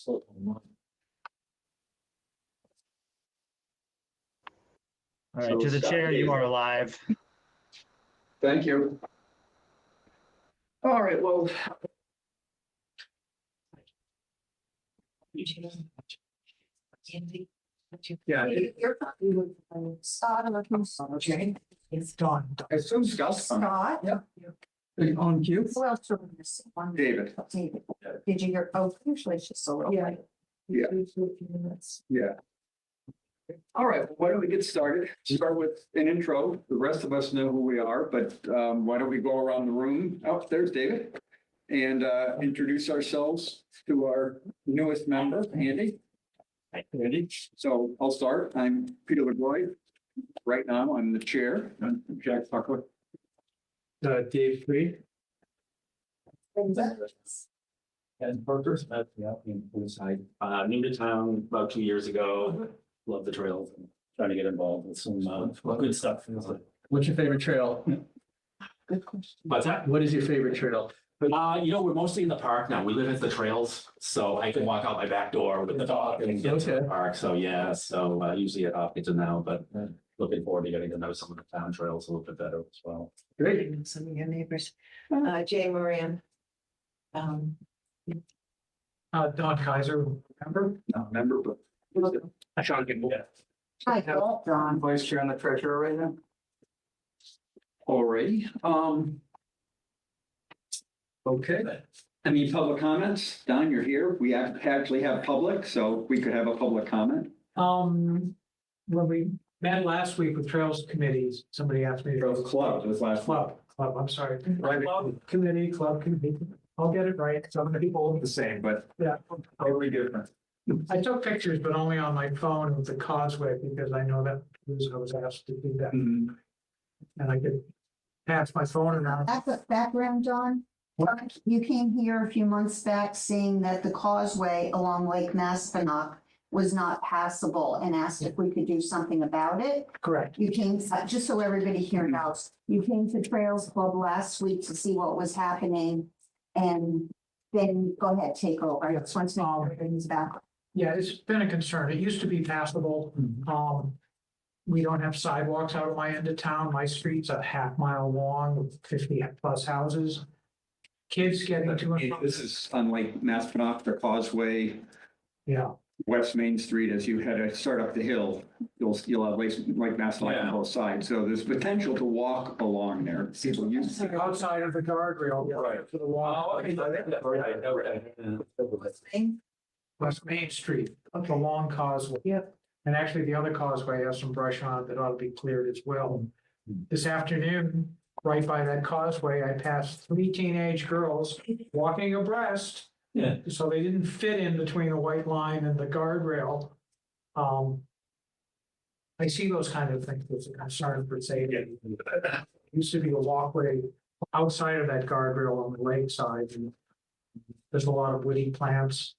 All right, to the chair, you are live. Thank you. All right, well. Yeah. It's Dawn. I assume Scott's on. Scott. Yep. On cue. Who else are we missing? David. David. Did you hear? Oh, usually it's just a little. Yeah. Yeah. Yeah. All right, why don't we get started? Start with an intro. The rest of us know who we are, but why don't we go around the room? Oh, there's David. And introduce ourselves to our newest member, Andy. Hi, Andy. So I'll start. I'm Peter LeGroy. Right now, I'm the chair. I'm Jack Buckler. Dave Free. And Parker's at the side. New to town about 2 years ago. Love the trails and trying to get involved with some good stuff. What's your favorite trail? Good question. What's that? What is your favorite trail? We're mostly in the park now. We live at the trails, so I can walk out my back door with the dog and get to the park. So yeah, usually at Hopkinton now, but looking forward to getting to know some of the town trails a little bit better as well. Great. Some of your neighbors. Jay Moran. Don Kaiser, remember? Not a member, but Sean Kimball. Hi, Don. Vice Chair and the Treasurer right now. already. Okay, any public comments? Don, you're here. We actually have public, so we could have a public comment. When we met last week with Trails Committees, somebody asked me to. Trails Club, it was last. Club, I'm sorry. Right. Club committee. I'll get it right. Some of the people, The same, but yeah. totally different. I took pictures, but only on my phone with the causeway because I know that I was asked to do that. Mhm. And I could pass my phone around. Background, John. You came here a few months back saying that the causeway along Lake Maspinock was not passable and asked if we could do something about it. Correct. You came, just so everybody here knows, you came to Trails Club last week to see what was happening. And then go ahead, take over. I just want to know everything's back. Yeah, it's been a concern. It used to be passable. We don't have sidewalks out of my end of town. My street's a half-mile long with 50+ houses. Kids getting to and from. This is on Lake Maspinock, the causeway, Yeah, West Main Street, as you head to start up the hill, you'll have Lake Maspinock on both sides. So there's potential to walk along there. People use. outside of the guardrail. Right. To the wall. West Main Street, up the long causeway. Yep. And actually, the other causeway has some brush on it that ought to be cleared as well. This afternoon, right by that causeway, I passed 3 teenage girls walking abreast. Yeah. So they didn't fit in between the white line and the guardrail. I see those kind of things as a concern for safety. Used to be a walkway outside of that guardrail on the lake side. And there's a lot of woody plants.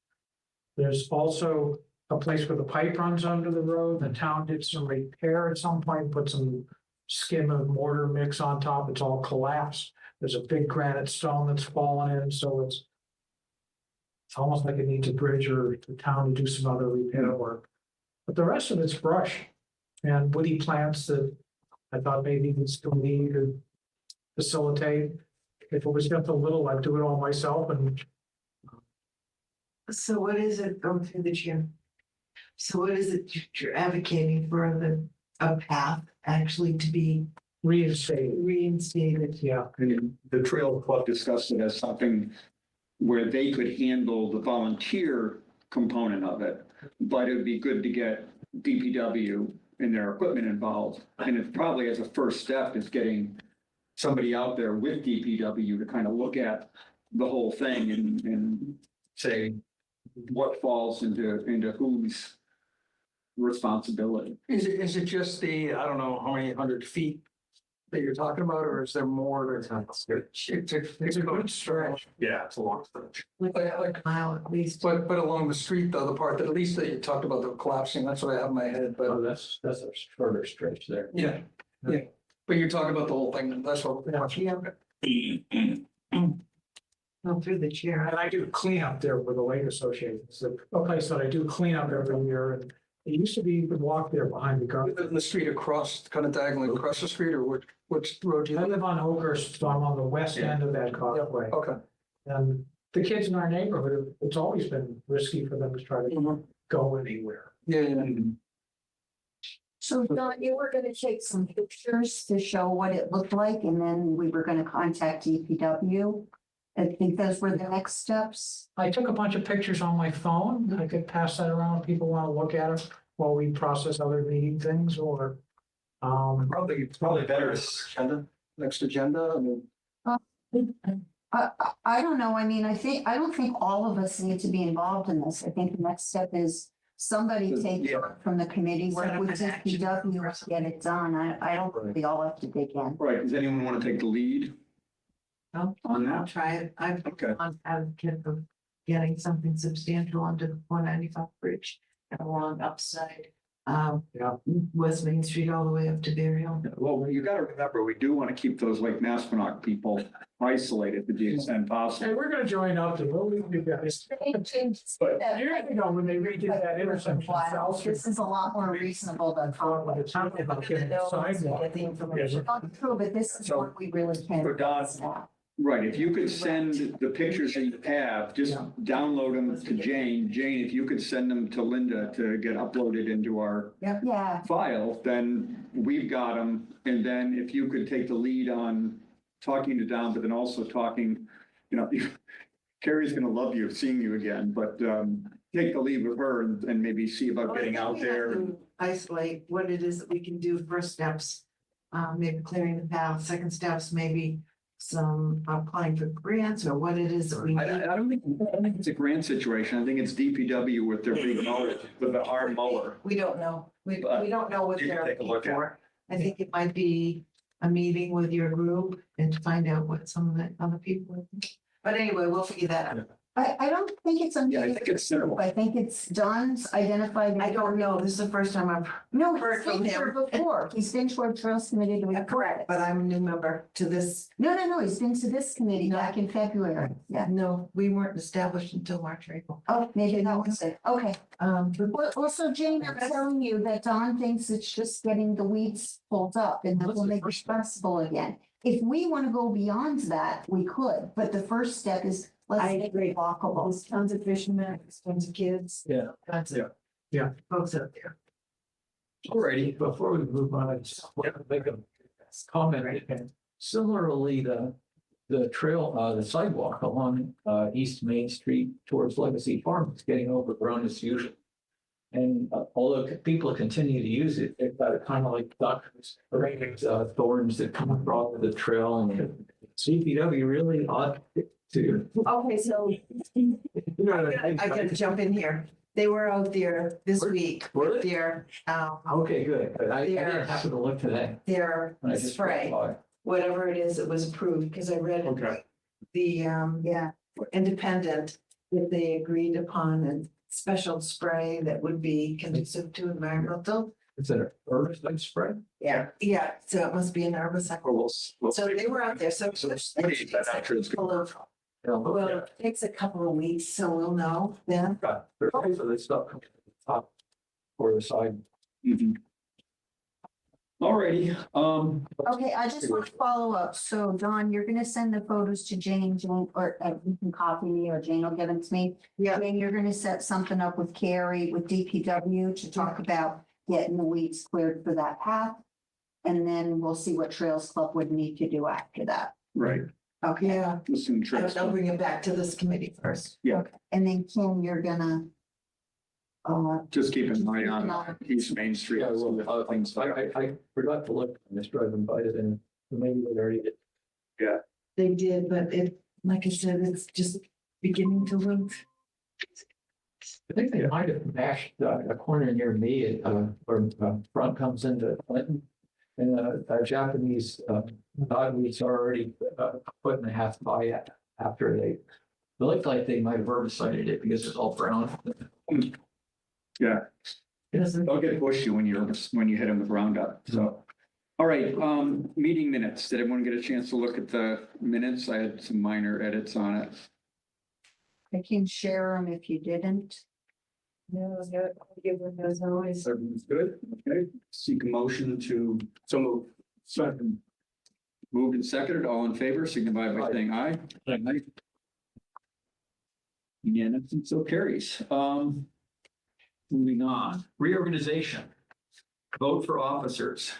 There's also a place where the pipe runs under the road. The town did some repair at some point, put some skim and mortar mix on top. It's all collapsed. There's a big granite stone that's fallen in, so it's almost like it needs a bridge or the town to do some other repair work. But the rest of it's brush and woody plants that I thought maybe we'd still need or facilitate. If it was just a little, I'd do it all myself. And So what is it, go through the chair? So what is it you're advocating for a path actually to be reinstate. reinstated? Yeah, And the Trail Club discussed it as something where they could handle the volunteer component of it, but it would be good to get DPW and their equipment involved. And it's probably as a first step is getting somebody out there with DPW to kind of look at the whole thing and say what falls into whose responsibility. Is it just the, I don't know how many 100 feet that you're talking about, or is there more to? It's a good stretch. Yeah, it's a long stretch. Like a mile at least. But along the street, though, the part that at least that you talked about the collapsing, that's what I have in my head, but that's a shorter stretch there. yeah. But you're talking about the whole thing, that's what. Yeah. Well, through the chair. And I do cleanup there with the Lake Association. It's a place that I do cleanup every year. And it used to be you could walk there behind the You garden. live in the street across, kind of diagonally across the street, or which road do you I live? live on Oakhurst, so I'm on the west end of that causeway. Okay. And the kids in our neighborhood, it's always been risky for them to try to Mhm. go anywhere. Yeah, yeah. So Don, you were gonna take some pictures to show what it looked like, and then we were gonna contact DPW. I think those were the next steps. I took a bunch of pictures on my phone. I could pass that around. if People want to look at it while we process other meeting things or. Probably better agenda, next agenda, I mean. I don't know, I mean, I don't think all of us need to be involved in this. I think the next step is somebody take it from the committee, Set work up with an action. DPW, to get it done. I don't think we all have to dig in. Right, does anyone want to take the lead? On I'll that? try it. I've Okay. on advocate of getting something substantial onto the 495 bridge and along upside. Yeah. West Main Street all the way up to Burial. Well, you gotta remember, we do want to keep those Lake Maspinock people isolated to the extent Hey, possible. we're gonna join up to, we'll leave you guys. But Years ago, when they redid that intersection. South Street, This is a lot more reasonable than. with the town about getting a sidewalk. Get the information. Not true, but this is So, what we really can. for Don, snap. Right, if you could send the pictures that you have, just Yeah. download them to Jane. Jane, if you could send them to Linda to get uploaded into our Yeah, file, then we've got them. And then if you could take the lead on talking to Don, but then also talking, you know, Carrie's gonna love you, seeing you again, but take the lead with her and maybe see about Well, I getting think out we have there. to Isolate what it is that we can do, first steps, maybe clearing the path, second steps, maybe some applying for grants or what it is that we need. I don't think it's a grant situation. I think it's DPW with their big mower, with the arm mower. We don't know. We But don't know what you can they're take a looking look at for. I think it might be a meeting with your group and to find out what some of the other people are thinking. But anyway, we'll figure that out. I don't think it's. Yeah, I think it's simple. I think it's Don's identified. I don't know. This is the first time I've No, heard he's from been here him. before. He's been to our Trails Committee to report correct, it. but I'm a new member to this. No, he's been to this committee No. back in February. Yeah. No, we weren't established until March or April. Oh, maybe that was it. Okay. But Well, also, Jane, I'm telling you that Don thinks it's just getting the weeds pulled up and that will make it stressful again. If we want to go beyond that, we could, but the first step is let's I make agree. it walkable. there's tons of fishermen, there's tons of kids. Yeah. Tons of. Yeah. Folks out there. Alrighty, before we move on, I just want to make a comment. And similarly, the trail, the sidewalk along East Main Street towards Legacy Farm is getting overgrown as usual. And although people continue to use it, they've got kind of like ducks, thorns that come across the trail, and CPW really ought to. Okay, so I gotta jump in here. They were out there this week Were with they? their, Okay, good, but I Yeah. didn't happen to look today. their when I just spray, drove whatever it is that was approved, because I read it. Okay. The, Yeah. independent, that they agreed upon a special spray that would be conducive to environmental. by. Is it an herbicide spray? Yeah. Yeah, so it must be an herbicide. Or we'll So they were out there, so. So what do you think that after it's Full of- Yeah, look Well, at it takes a couple of weeks, so we'll know then. it. Got it. So they stop coming to the top or the side. Mhm. Alrighty, Okay, I just want to follow up. So Don, you're gonna send the photos to Jane, or you can copy me or Jane will give them to me. Yeah. Jane, you're gonna set something up with Carrie, with DPW to talk about getting the weeds cleared for that path. And then we'll see what Trails Club would need to do after that. right, Okay, Yeah, listen, I'll bring it back to this committee first. and then Kim, you're gonna. just keep an eye on East Main Street. Yeah, see if well, things I forgot to look, I just driving by it and maybe they already did. They did, but it, like I said, it's just beginning to look. I think they might have mashed a corner near me, where front comes into Clinton. And a Japanese dogweeds are already foot and a half by after they looked like they might have herbicided it because it's all brown. Yeah, It doesn't. they'll get bushy when you hit them with Roundup, so. All right, meeting minutes. Did everyone get a chance to look at the minutes? I had some minor edits on it. I can share them if you didn't. No, give them those always. Everyone's good? Okay, seek a motion to. So move. Second. Moved and seconded, all in favor, signify by saying aye. Aye. Unanimous, and so carries. Moving on, reorganization. Vote for officers.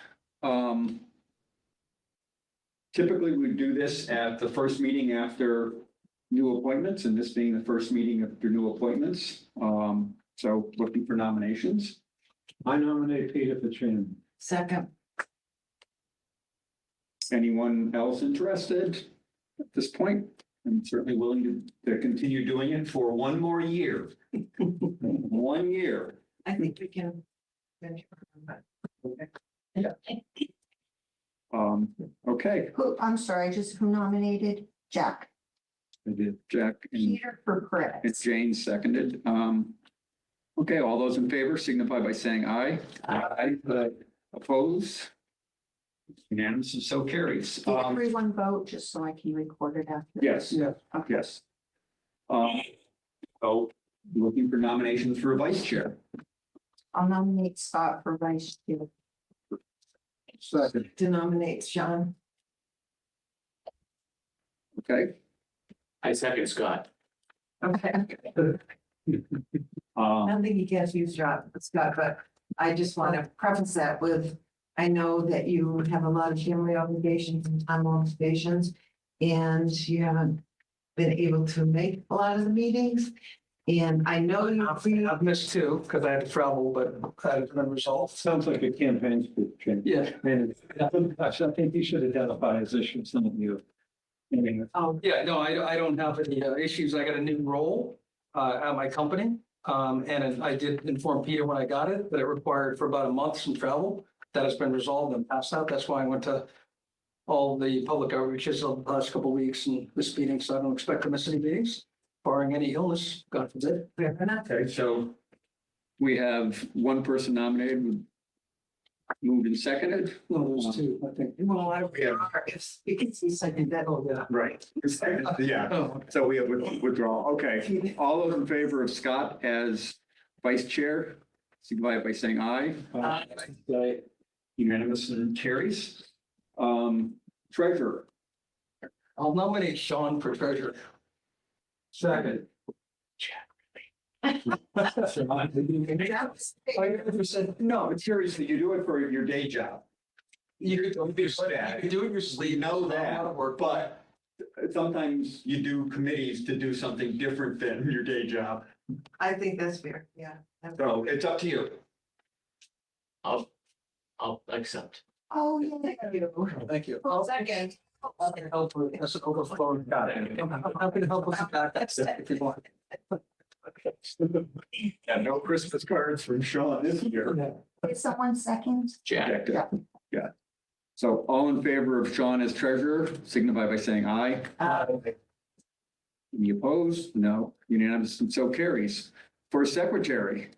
Typically, we do this at the first meeting after new appointments, and this being the first meeting after new appointments. So looking for nominations. I nominate Peter for chairman. Second, Anyone else interested at this point? I'm certainly willing to continue doing it for one more year. 1 year. I think we can. finish. Okay, Who, I'm sorry, just who nominated? Jack. I did Jack and Peter for and Chris. Jane seconded. Okay, all those in favor signify by saying aye. Aye. Oppose? Unanimous, and so carries. Did everyone vote, just so I can record it after? Yes. Yeah. Yes. So looking for nominations for a vice chair. I'll nominate Scott for vice chair. Second. To nominate Sean. Okay. I second Scott. Okay. I don't think he gets you, Scott, but I just want to preface that with, I know that you have a lot of family obligations and time obligations, and you haven't been able to make a lot of the meetings. And I know you. I've missed two because I had to travel, but that has been resolved. Sounds like a campaign speech, Jim. Yeah. And I think you should identify as issues, some of you. I mean, Oh, Yeah, no, I don't have any issues. I got a new role at my company. And I did inform Peter when I got it that it required for about a month some travel. That has been resolved and passed out. That's why I went to all the public outreaches the last couple of weeks and this meeting, so I don't expect to miss any meetings, barring any illness, God forbid. fair enough. Okay, so we have one person nominated, moved and seconded. No, there's two, I think. Well, you can see second that. Oh, yeah. Right. Yeah, Oh, so we have withdrawal. Okay, all those in favor of Scott as vice chair, signify by saying aye. Aye. Unanimous and carries. Treasurer. I'll nominate Sean for treasurer. second. I never said, no, but seriously, you do it for your day job. You could You do it your We sleep. know that, but sometimes you do committees to do something different than your day job. I think that's fair, yeah. So it's up to you. I'll accept. Oh, yeah. Thank you. Second. That's an overflow. Got it. I'm happy to help with that. If you want. Yeah, no Christmas cards from Sean this year. Did someone second? Jack. Yeah. So all in favor of Sean as treasurer, signify by saying aye. Any opposed? No. Unanimous, and so carries. For secretary,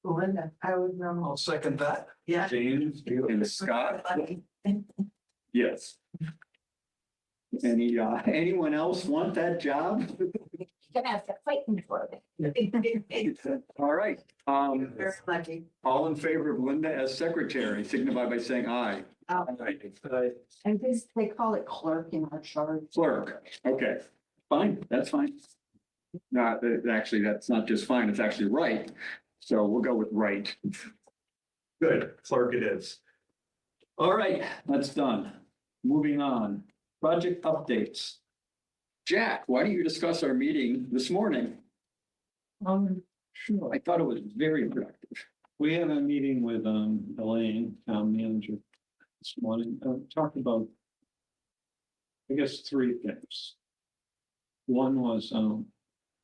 Linda, I would I'll know. second that. Yeah. James and Scott, yes. Anyone else want that job? You're gonna have to fight me for it. All right, Very lucky. all in favor of Linda as secretary, signify by saying aye. And this, they call it clerk in our charge. Clerk, okay, fine, that's fine. Not, actually, that's not just fine, it's actually right. So we'll go with right. Good, clerk it is. All right, that's done. Moving on, project updates. Jack, why don't you discuss our meeting this morning? Sure. I thought it was very productive. We had a meeting with Elaine, town manager, this morning, talked about, I guess, three things. One was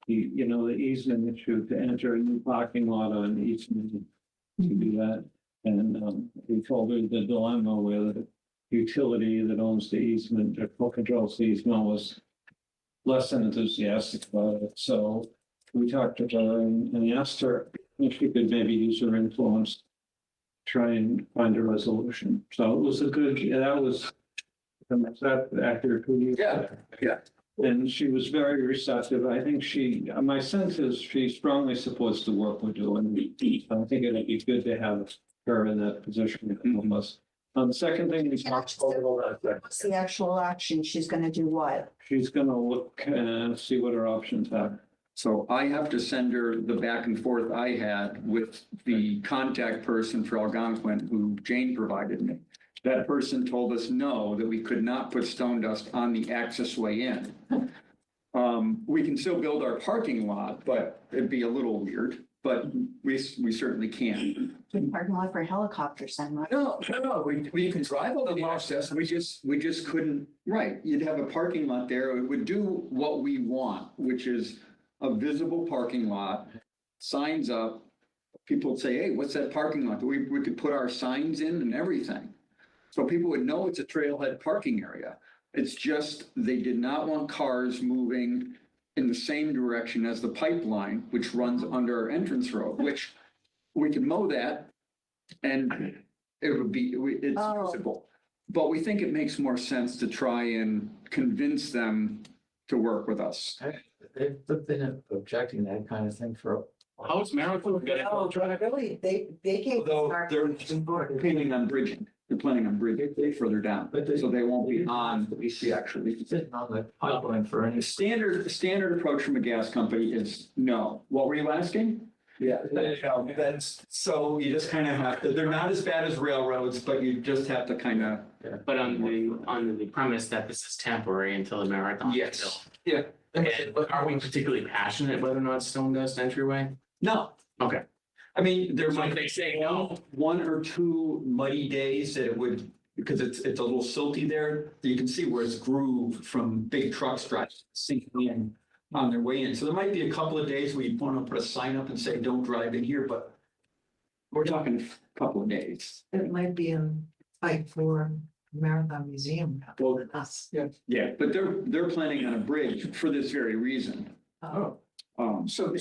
the easement issue to enter a new parking lot on Eastman to do that. And we told her the dilemma where the utility that owns the easement, or controls the easement, was less than enthusiastic about it. So we talked to her and asked her if she could maybe use her influence, try and find a resolution. So it was a good, that was that accurate. Yeah. And she was very receptive. I think my sense is she strongly supports the work we're doing. I think it'd be good to have her in that position to help us. Second thing we talked about, What's the actual action? She's gonna do what? she's gonna look and see what her options are. So I have to send her the back and forth I had with the contact person for Algonquin, who Jane provided me. That person told us no, that we could not put stone dust on the access way in. We can still build our parking lot, but it'd be a little weird, but we certainly can. Parking lot for helicopters then, right? No, we can drive over the access, we just couldn't, right, you'd have a parking lot there, it would do what we want, which is a visible parking lot, signs up, people would say, hey, what's that parking lot? We could put our signs in and everything. So people would know it's a trailhead parking area. It's just, they did not want cars moving in the same direction as the pipeline, which runs under our entrance road, which we can mow that and it would be, it's Oh. usable. But we think it makes more sense to try and convince them to work with us. They've been objecting that kind of thing for. How's Marathon getting? No, really, they gave. Although they're planning on bridging, they're planning on bridging further down, so they won't be on the actually. Sitting on the pipeline for any. The standard approach from a gas company is no. What were you asking? Yeah, that's, so you just kind of have to, they're not as bad as railroads, but you just have to kind of. But on the premise that this is temporary until the marathon. is Yes. built. And are we particularly passionate whether or not stone dust entryway? No. Okay. I mean, there So might if they say no, one or two muddy days that it would, because it's a little silty there. You can see where it's grooved from big trucks driving, sinking in on their way in. So there might be a couple of days where you want to put a sign up and say, don't drive in here, but we're talking a couple of days. It might be in fight for Marathon Museum. Well, Us. yeah, but they're planning on a bridge for this very reason. Oh, So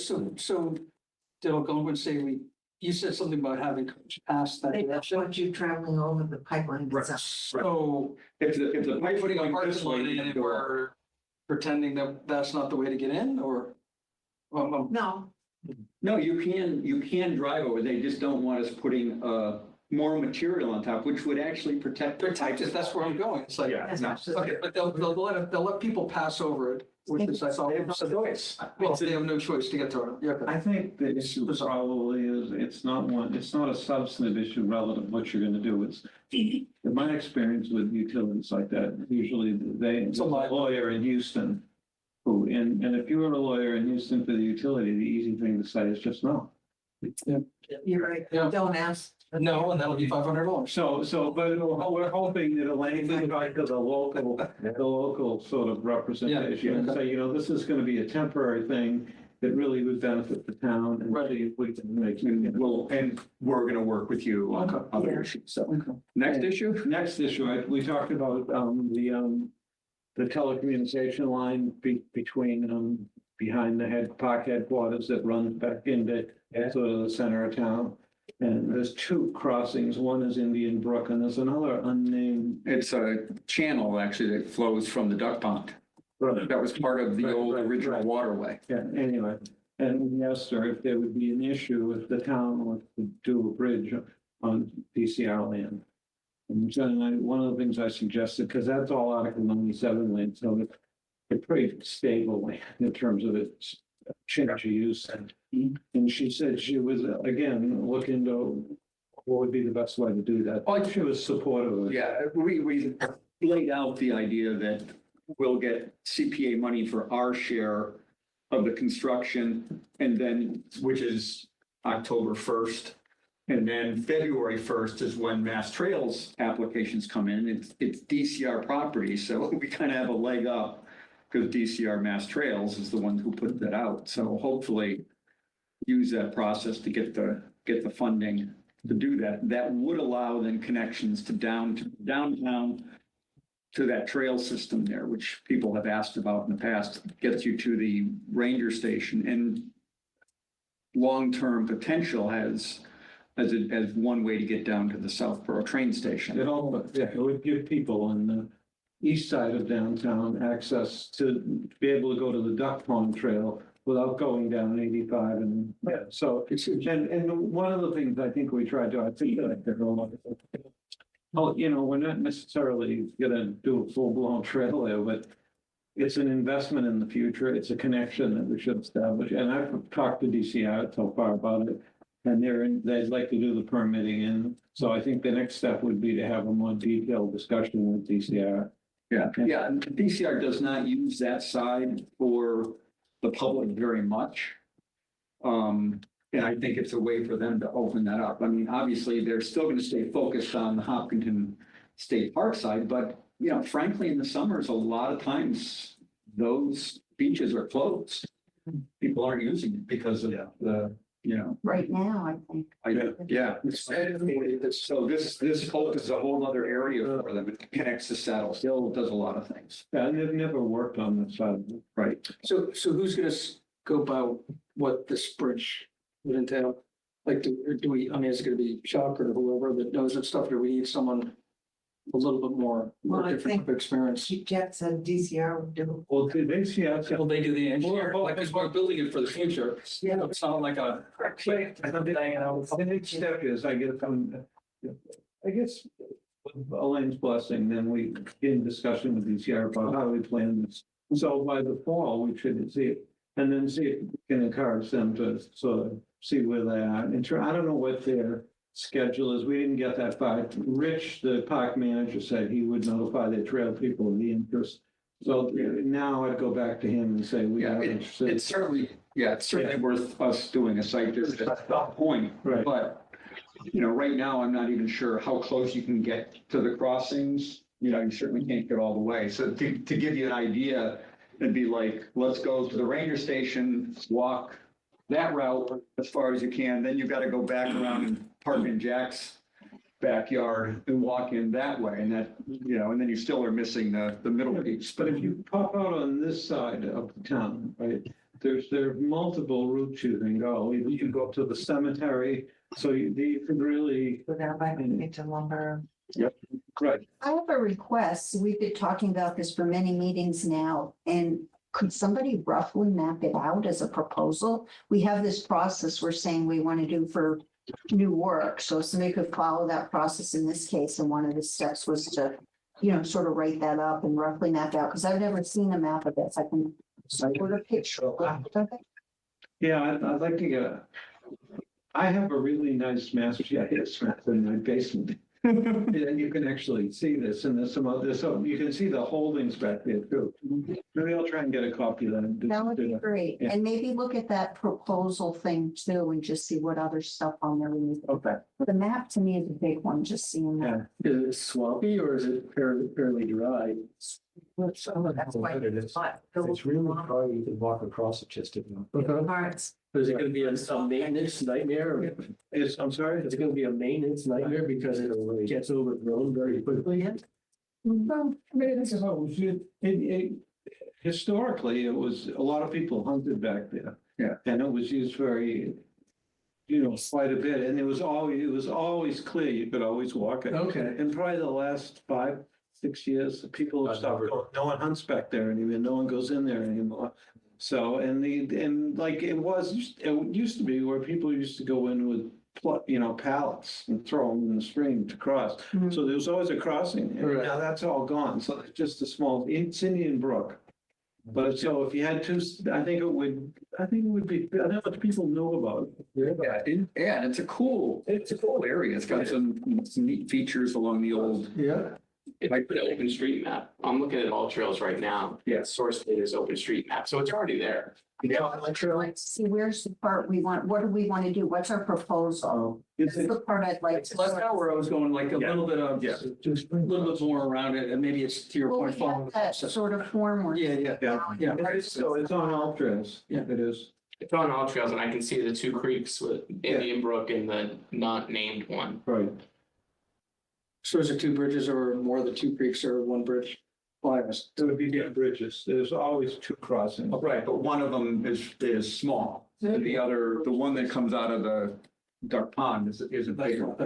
Dale, going to say you said something about having passed that they don't direction. want you traveling over the pipeline Right. itself. So If the pipe putting a going parking this lot way, in and we're pretending that that's not the way to get in or? No, no, you can drive over. They just don't want us putting more material on top, which would actually protect. the pipe. That's where I'm going. It's like, Yeah. that's no. not just. okay, but they'll let people pass over it, which is, I thought. They have no choice. Well, they have no choice to get to it. Yeah, okay. I think the issue probably is, it's not a substantive issue relative to what you're gonna do. It's, in my experience with utilities like that, usually there's a lawyer in Houston who, and if you were a lawyer in Houston for the utility, the easy thing to say is just no. You're right, Yeah. don't ask. No, and that'll be $500. But we're hoping that Elaine can talk to the local sort of representation and say, this is gonna be a temporary thing that really would benefit the town and Right. see if we can make. And we're gonna work with you on Okay. other Yeah. issues. So, Okay. next issue? Next issue, we talked about the telecommunication line between behind the park headquarters that runs back into sort of the center of town. And there's two crossings. One is Indian Brook and there's another unnamed. It's a channel actually that flows from the duck pond. That was part of the old original waterway. Yeah, anyway, and we asked her if there would be an issue if the town were to do a bridge on DCR land. And Jen, one of the things I suggested, because that's all Article 97 land, so it's pretty stable in terms of its change of use. And she said she was, again, looking to what would be the best way to do that. She was supportive of it. Yeah, we laid out the idea that we'll get CPA money for our share of the construction and then, which is October 1st. And then February 1st is when Mass Trails applications come in. It's DCR property, so we kind of have a leg up because DCR Mass Trails is the one who put that out. So hopefully use that process to get the funding to do that. That would allow then connections to downtown to that trail system there, which people have asked about in the past, gets you to the ranger station and long-term potential as one way to get down to the Southborough train station. It would give people east side of downtown, access to be able to go to the Duck Pond Trail without going down 85 and, yeah, so. And one of the things I think we tried to articulate there, oh, you know, we're not necessarily gonna do a full-blown trail there, but it's an investment in the future. It's a connection that we should establish. And I've talked to DCR so far about it. And they'd like to do the permitting. And so I think the next step would be to have a more detailed discussion with DCR. Yeah, and DCR does not use that side for the public very much. And I think it's a way for them to open that up. I mean, obviously, they're still going to stay focused on the Hopkinton State Park side, but, you know, frankly, in the summers, a lot of times those beaches are closed. People aren't using it because of the, you know. Right now, I think. Yeah. So this opens a whole other area for them. It connects to Saddle Hill, does a lot of things. Yeah, and they've never worked on this side. Right. So who's gonna scope out what this bridge would entail? Like, do we, I mean, is it gonna be Chuck or whoever that knows that stuff? Do we need someone a little bit more Well, I different experience? Chief Jack said DCR would do. Well, DCR, Will they do the engineer? Like, because we're building it for the future. Yeah. It's not like a. the next step is I get from, I guess, with Elaine's blessing, then we get in discussion with DCR about how we plan this. So by the fall, we should see it, and then see if we can encourage them to sort of see where they are. And I don't know what their schedule is. We didn't get that far. Rich, the park manager, said he would notify the trail people of the interest. So now I'd go back to him and say, we Yeah, are interested. it's certainly worth us doing a site visit at that point. Right. But, you know, right now, I'm not even sure how close you can get to the crossings. You know, you certainly can't get all the way. So to give you an idea, it'd be like, let's go to the ranger station, walk that route as far as you can. Then you've got to go back around and park in Jack's backyard and walk in that way. And that, you know, and then you still are missing the middle piece. But if you pop out on this side of the town, right, there are multiple routes you can go. You can go to the cemetery, so you could really. Go down by to lumber. Right. I have a request. We've been talking about this for many meetings now, and could somebody roughly map it out as a proposal? We have this process we're saying we want to do for new work. So if somebody could follow that process in this case, and one of the steps was to, you know, sort of write that up and roughly map out, because I've never seen a map of this. I can sort of picture. Yeah, I'd like to get I have a really nice mass GIS map in my basement. And you can actually see this, and there's some other, so you can see the holdings back there too. Maybe I'll try and get a copy of that. That would be great. Yeah. And maybe look at that proposal thing too and just see what other stuff on there we need. Okay. The map to me is a big one, just seeing that. Is it swampy or is it fairly dry? That's why. It's really dry, you can walk across it just to. Parts. Is it gonna be a maintenance nightmare? I'm sorry? Is it gonna be a maintenance nightmare because it gets overgrown very quickly? Well, I mean, this is how historically, it was, a lot of people hunted back there. Yeah. And it was used very, you know, quite a bit, and it was always clear, you could always walk it. Okay. And probably the last 5-6 years, people have stopped going, no one hunts back there anymore, no one goes in there anymore. So, and like it used to be where people used to go in with, you know, pallets and throw them in the stream to cross. Mhm. So there was always a crossing, and Right. now that's all gone, so it's just a small, it's Indian Brook. But so if you had two, I think it would be, I don't know what people know about it. Yeah, and it's a cool area. It's got some neat features along the old. Yeah. If I put an open street map, I'm looking at all trails right now. Yeah. Source data is open street map, so it's already there. I'd like to see where's the part we want, what do we want to do? What's our proposal? It's That's the part I'd like to. That's not where I was going, like a little bit of, Yeah. just a little bit more around it, and maybe it's to your Well, point, we following have the that process. sort of form where. Yeah. Yeah, so it's on all trails. Yeah. It is. It's on all trails and I can see the two creeks with Indian Brook and the not named one. Right. So is it two bridges or more, the two creeks or one bridge? There would be different bridges. There's always two crossings. Right, but one of them is small. And the other, the one that comes out of the Duck Pond is a bigger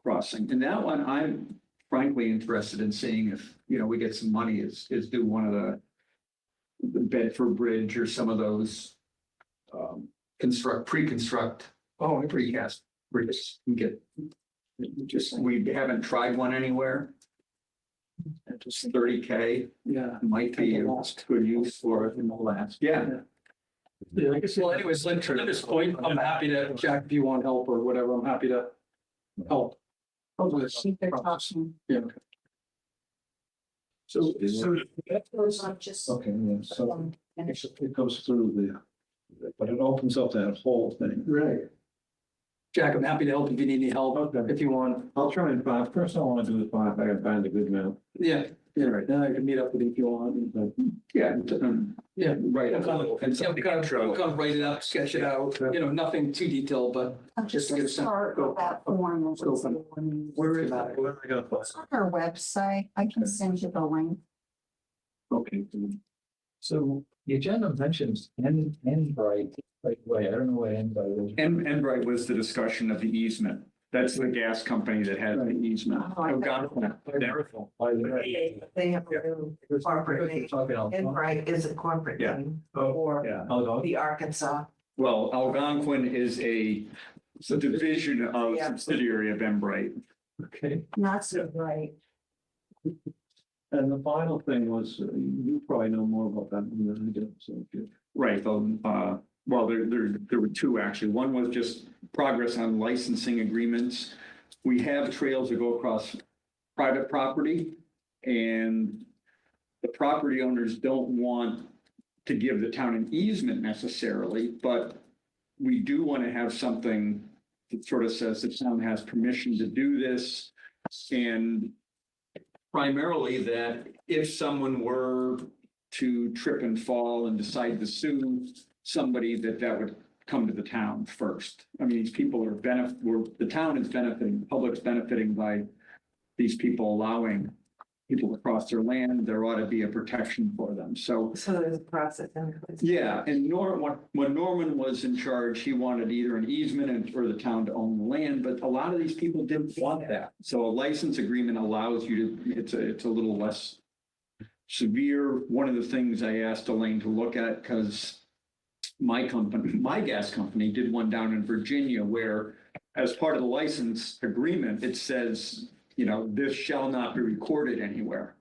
crossing. And that one, frankly interested in seeing if, we get some money is do one of the Bedford Bridge or some of those pre-construct, precast bridges. We haven't tried one anywhere. Just 30K Yeah. might be a good use for it in the last. Yeah. Yeah, I guess, well, anyways, at this point, I'm happy to, Jack, if you want help or whatever, I'm happy to help. Yeah. So, Just. okay, yeah, so Finish. it goes through but it opens up that whole thing. Right. Jack, I'm happy to help if you need any help, Okay. if you want. I'll try and find, first I want to do the five, I gotta find a good amount. Yeah, right. Then I can meet up with you if you want. Yeah. Yeah. Right. We'll kind of write it up, sketch it out, nothing too detailed, but just to get a sense. Start with that form. Where is that? Where am I gonna put? It's on our website. I can send you the link. Okay. So the agenda mentions Enbright, right away. I don't know what Enbright is. Enbright was the discussion of the easement. That's the gas company that has the easement. Oh, I Algonquin. Why is that? They have a new corporate name. And Bright is a corporate Yeah. name Oh, for yeah. the Arkansas. Well, Algonquin is a division of Yeah. subsidiary of Enbright. Okay. Not so bright. And the final thing was, you probably know more about that than I do, so good. Right, well, there were two actually. One was just progress on licensing agreements. We have trails that go across private property, and the property owners don't want to give the town an easement necessarily, but we do want to have something that sort of says the town has permission to do this. And primarily that if someone were to trip and fall and decide to sue somebody, that would come to the town first. I mean, these people are the town is benefiting, the public's benefiting by these people allowing people to cross their land. There ought to be a protection for them. So, So there's a process. in place. yeah, and when Norman was in charge, he wanted either an easement or the town to own the land, but a lot of these people didn't want that. So a license agreement allows you to, it's a little less severe. One of the things I asked Elaine to look at, because my gas company did one down in Virginia where as part of the license agreement, it says, this shall not be recorded anywhere.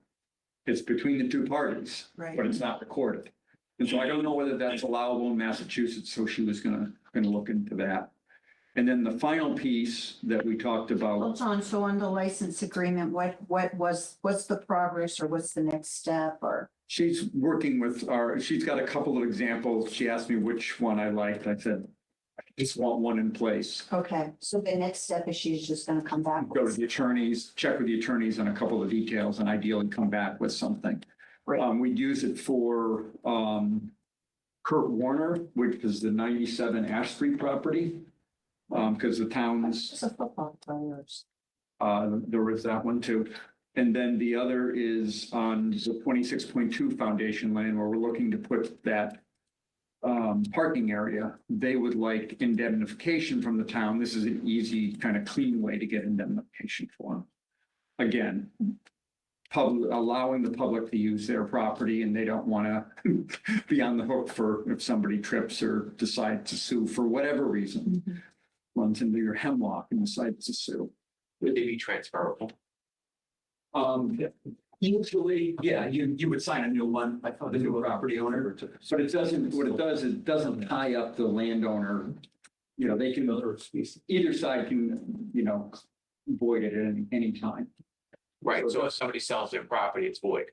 It's between the two parties, Right. but it's not recorded. And so I don't know whether that's allowable in Massachusetts, so she was gonna look into that. And then the final piece that we talked about, Hold on, so on the license agreement, what's the progress or what's the next step or? she's working with she's got a couple of examples. She asked me which one I liked. I said, I just want one in place. Okay, so the next step is she's just gonna come back. Go to the attorneys, check with the attorneys on a couple of details and ideally come back with something. Great. We'd use it for Kurt Warner, which is the 97 Ash Street property. Because the town's, It's a football players. there was that one too. And then the other is on the 26.2 foundation land where we're looking to put that parking area. They would like indemnification from the town. This is an easy, kind of clean way to get indemnification for them. Again, allowing the public to use their property and they don't want to be on the hook for if somebody trips or decides to sue for whatever reason. Runs into your hemlock and decides to sue. Would they be transferable? Usually, yeah, you would sign a new one, the new property owner, but it doesn't, what it does, it doesn't tie up the landowner. They can, either side can, void it at any time. Right, so if somebody sells their property, it's void.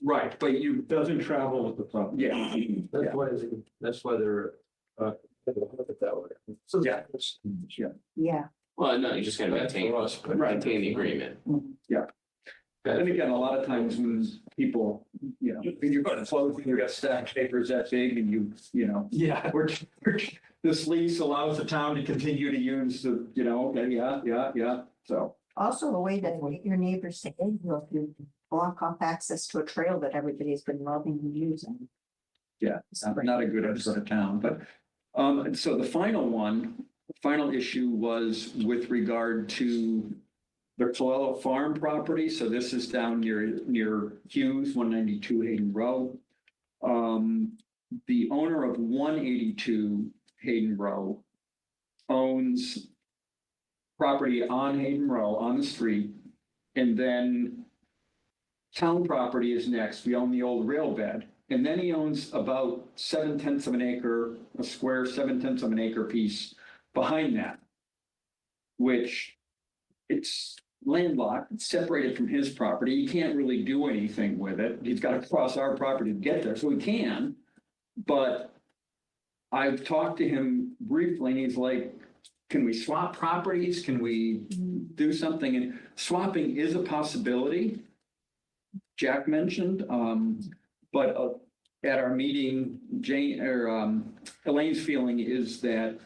Right, but Doesn't travel with the property. yeah, That's why they're, look at that way. So yeah. Yeah, Well, no, you just gotta maintain the agreement. And again, a lot of times when people, when you're going to close, you got stacked papers that big and yeah, this lease allows the town to continue to use the, okay, yeah, so. also a way to get your neighbors to aid you if you block off access to a trail that everybody's been loving and using. Yeah, not a good answer of town, but, so the final issue was with regard to the Colella Farm property, so this is down near Hughes, 192 Hayden Row. The owner of 182 Hayden Row owns property on Hayden Row, on the street, and then town property is next. We own the old rail bed, and then he owns about 7/10 of an acre, a square 7/10 of an acre piece behind that, which it's landlocked, it's separated from his property. He can't really do anything with it. He's got to cross our property to get there, so he can. But I've talked to him briefly and he's like, can we swap properties? Can we do something? And swapping is a possibility. Jack mentioned, but at our meeting, Elaine's feeling is that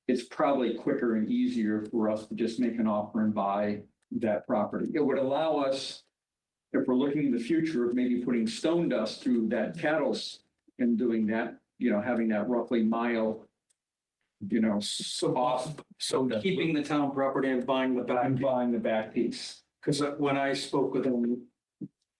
it's probably quicker and easier for us to just make an offer and buy that property. It would allow us, if we're looking in the future of maybe putting stone dust through that cattle and doing that, having that roughly mile, So keeping the town property and buying the back. and buying the back piece. Because when I spoke with him,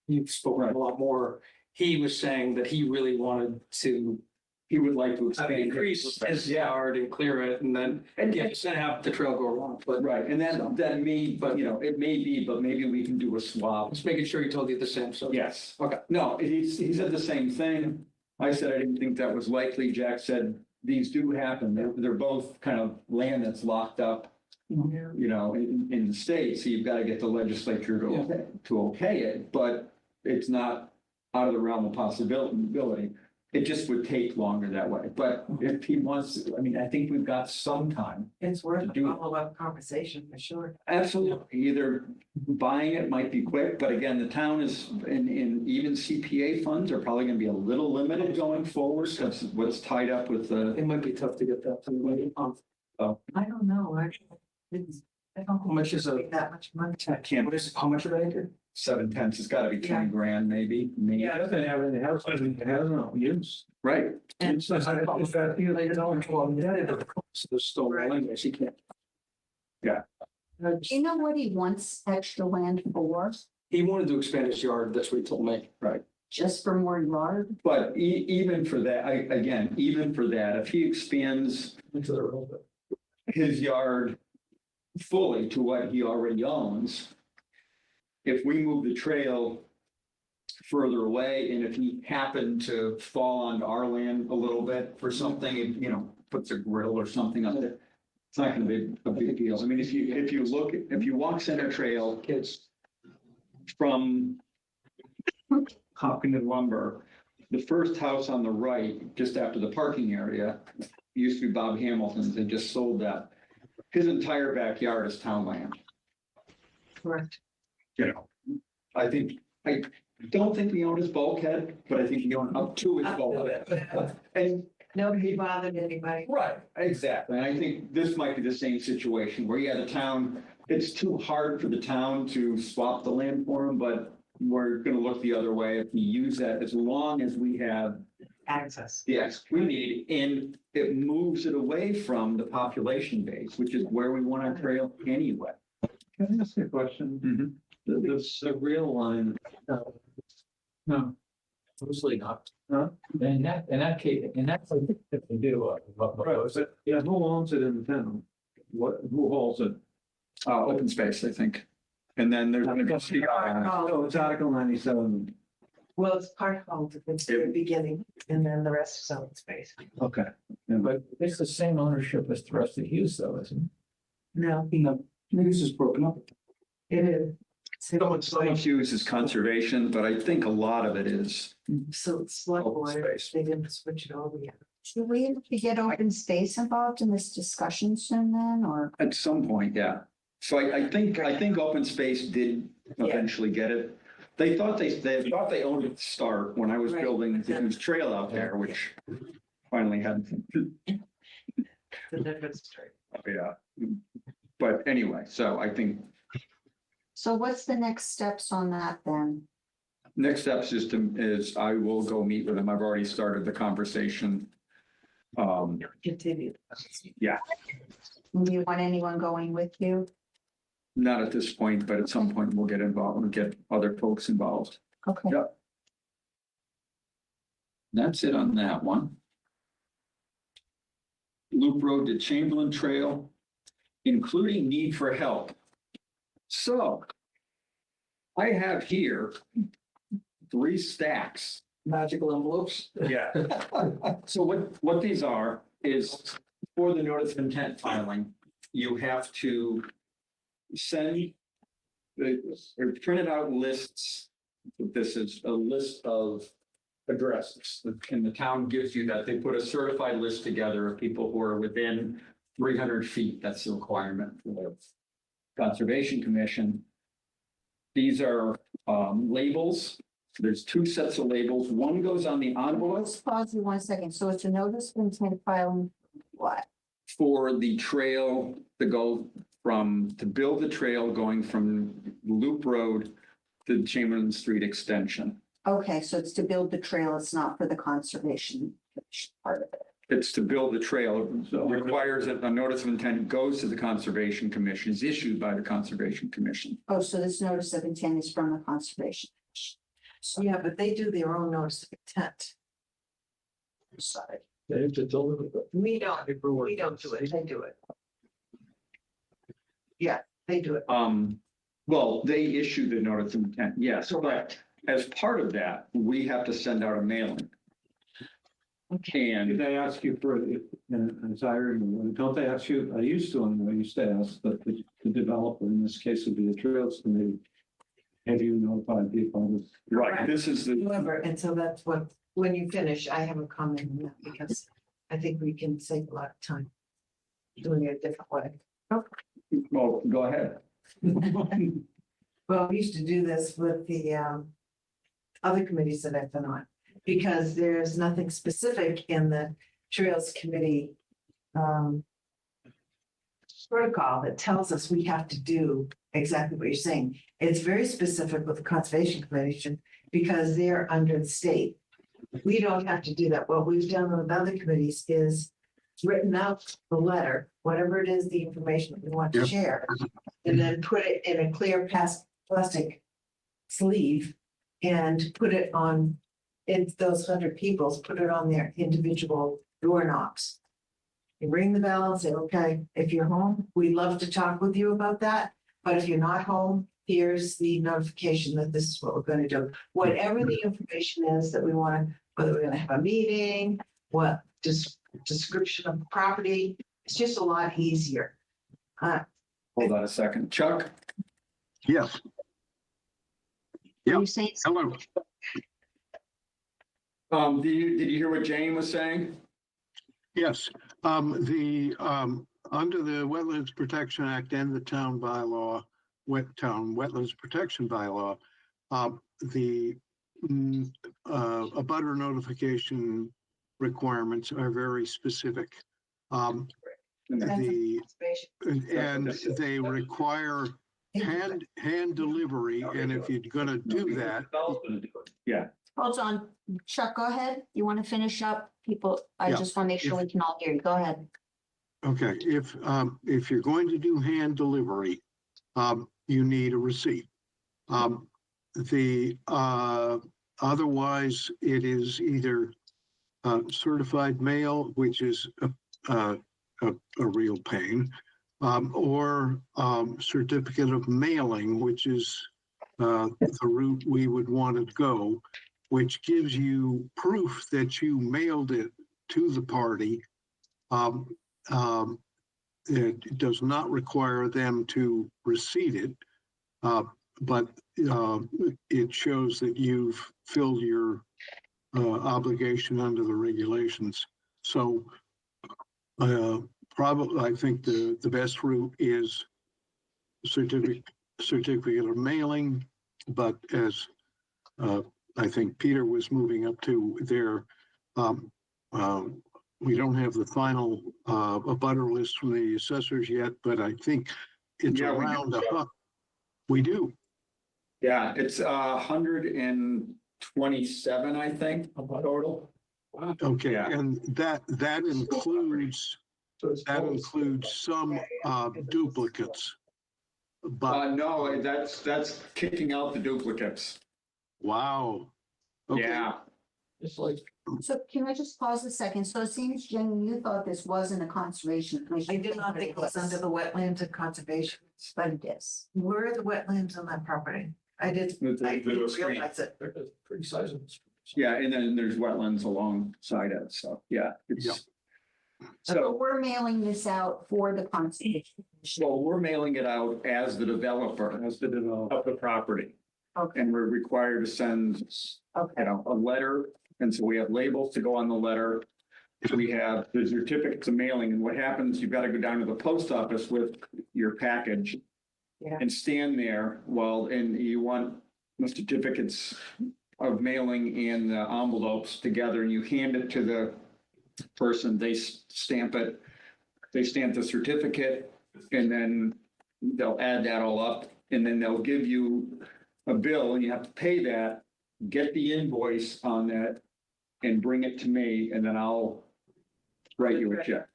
you've spoken a lot more. He was saying that he really wanted to He would like to expand. increase his yard and clear it and then, And yes, and have the trail go around, but right, and that may, but it may be, but maybe we can do a swap. just making sure he told you the same, so. Yes. Okay. No, he said the same thing. I said I didn't think that was likely. Jack said these do happen. They're both kind of land that's locked up, in the state. So you've got to get the legislature to okay it, but it's not out of the realm of possibility. It just would take longer that way. But if he wants, I think we've got some time. It's worth a Do- follow-up conversation for sure. Absolutely. Either buying it might be quick, but again, the town is, in even CPA funds are probably gonna be a little limited going forward. That's what's tied up with the, It might be tough to get that. I don't know, I don't. How much is a- think that much money. I can't, What is, how much of an acre? 7/10, it's gotta be 10 grand, maybe. It doesn't have any, it has no use. Right. And So the stone wall anyways, he can't. Do you know what he wants extra land for? He wanted to expand his yard, that's what he told me. Just for more yard? But even for that, even for that, if he expands Into the road. his yard fully to what he already owns, if we move the trail further away, and if he happened to fall onto our land a little bit for something, puts a grill or something up there, it's not gonna be a big deal. If you walk Center Trail, kids, from Hopkins Lumber, the first house on the right, just after the parking area, used to be Bob Hamilton's, they just sold that. His entire backyard is town land. Correct. I don't think we own his bulkhead, but I think we own up to his bulkhead. And Nobody bothered anybody. right, exactly. And I think this might be the same situation where, the town, it's too hard for the town to swap the land for him, but we're gonna look the other way if we use that, as long as we have Access. the X we need, and it moves it away from the population base, which is where we want our trail anyway. Can I ask you a question? The real line. No. Mostly not. Huh? In that case, if they do, Yeah, who owns it in town? Who holds it? Open space, I think. And then there's gonna be Oh, it's Article 97. Well, it's part home to the beginning, and then the rest is open space. Okay. but it's the same ownership as the rest of Hughes though, isn't it? No, No, this is broken up. it is. Some of Hughes is conservation, but I think a lot of it is So it's select open board, space. they didn't switch it over yet. Do we have to get open space involved in this discussion soon then, or? At some point, yeah. So I think open space did eventually get it. They thought they owned it to start when I was Right. building the Hughes Trail out there, which finally hadn't. It's a different story. Yeah. But anyway, so I think So what's the next steps on that then? next steps is I will go meet with him. I've already started the conversation. Continue. Do you want anyone going with you? Not at this point, but at some point we'll get involved and get other folks involved. Okay. Yep. That's it on that one. Loop Road to Chamberlain Trail, including need for help. So I have here 3 stacks. Magical envelopes. Yeah. So what these are is for the notice of intent filing, you have to send or printed out lists. This is a list of addresses, and the town gives you that. They put a certified list together of people who are within 300 feet. That's the requirement for the Conservation Commission. These are labels. There's 2 sets of labels. One goes on the envelope Let's pause you 1 second. So it's a notice of intent filing, what? for the trail to go to build the trail going from Loop Road to Chamberlain Street Extension. Okay, so it's to build the trail. It's not for the conservation part of it. It's to build the trail, requires that a notice of intent goes to the Conservation Commission, is issued by the Conservation Commission. Oh, so this notice of intent is from the conservation. So, Yeah, but they do their own notice of intent. sorry. We don't do it, they do it. Yeah, they do it. Well, they issue the notice of intent, yes, but as part of that, we have to send out a mailing. Okay. And Did they ask you for, as I remember, don't they ask you, I used to ask, but the developer, in this case would be the Trails Committee, have you notified people? right, this is the, However, and so that's what, when you finish, I have a comment on that because I think we can save a lot of time doing it a different way. well, go ahead. Well, we used to do this with the other committees that I've been on, because there's nothing specific in the Trails Committee protocol that tells us we have to do exactly what you're saying. It's very specific with the Conservation Commission because they're under the state. We don't have to do that. What we've done with other committees is written out the letter, whatever it is, the information that we want to share, and then put it in a clear plastic sleeve and put it on, in those 100 peoples, put it on their individual doorknobs. You ring the bell and say, okay, if you're home, we'd love to talk with you about that. But if you're not home, here's the notification that this is what we're going to do. Whatever the information is that we want to, whether we're going to have a meeting, what description of the property, it's just a lot easier. Hold on a second. Chuck? Yes, Are you saying? hello. Did you hear what Jane was saying? Yes, under the Wetlands Protection Act and the town bylaw, Wetlands Protection Bylaw, the abutter notification requirements are very specific. And they require hand delivery, and if you're gonna do that, Hold on, Chuck, go ahead. You want to finish up? People, I Yeah. just want to make sure we can all hear you. Go ahead. okay, if you're going to do hand delivery, you need a receipt. Otherwise, it is either certified mail, which is a real pain, or certificate of mailing, which is the route we would want to go, which gives you proof that you mailed it to the party. It does not require them to receipt it, but it shows that you've filled your obligation under the regulations. So probably, I think the best route is certificate of mailing, but as I think Peter was moving up to there, we don't have the final abutter list from the assessors yet, but I think it's Yeah, we do. around we do. Yeah, it's 127, I think, total. Okay, Yeah. and that includes some duplicates. but, no, that's kicking out the duplicates. wow. Okay. Yeah, It's like, So can I just pause a second? So it seems, Jenny, you thought this wasn't a conservation commission. I did not think it was under the wetlands and conservation. But it is. Where are the wetlands on that property? I didn't, I didn't realize it. they're pretty sizable. yeah, and then there's wetlands alongside it, so, yeah. Yeah. So So, we're mailing this out for the conservation commission. well, we're mailing it out as the developer As the developer. of the property. Okay, And we're required to send, okay. a letter, and so we have labels to go on the letter. We have the certificates of mailing, and what happens, you've got to go down to the post office with your package. Yeah. And stand there and you want the certificates of mailing and the envelopes together, and you hand it to the person, they stamp it. They stamp the certificate, and then they'll add that all up, and then they'll give you a bill, and you have to pay that, get the invoice on that, and bring it to me, and then I'll write you a check.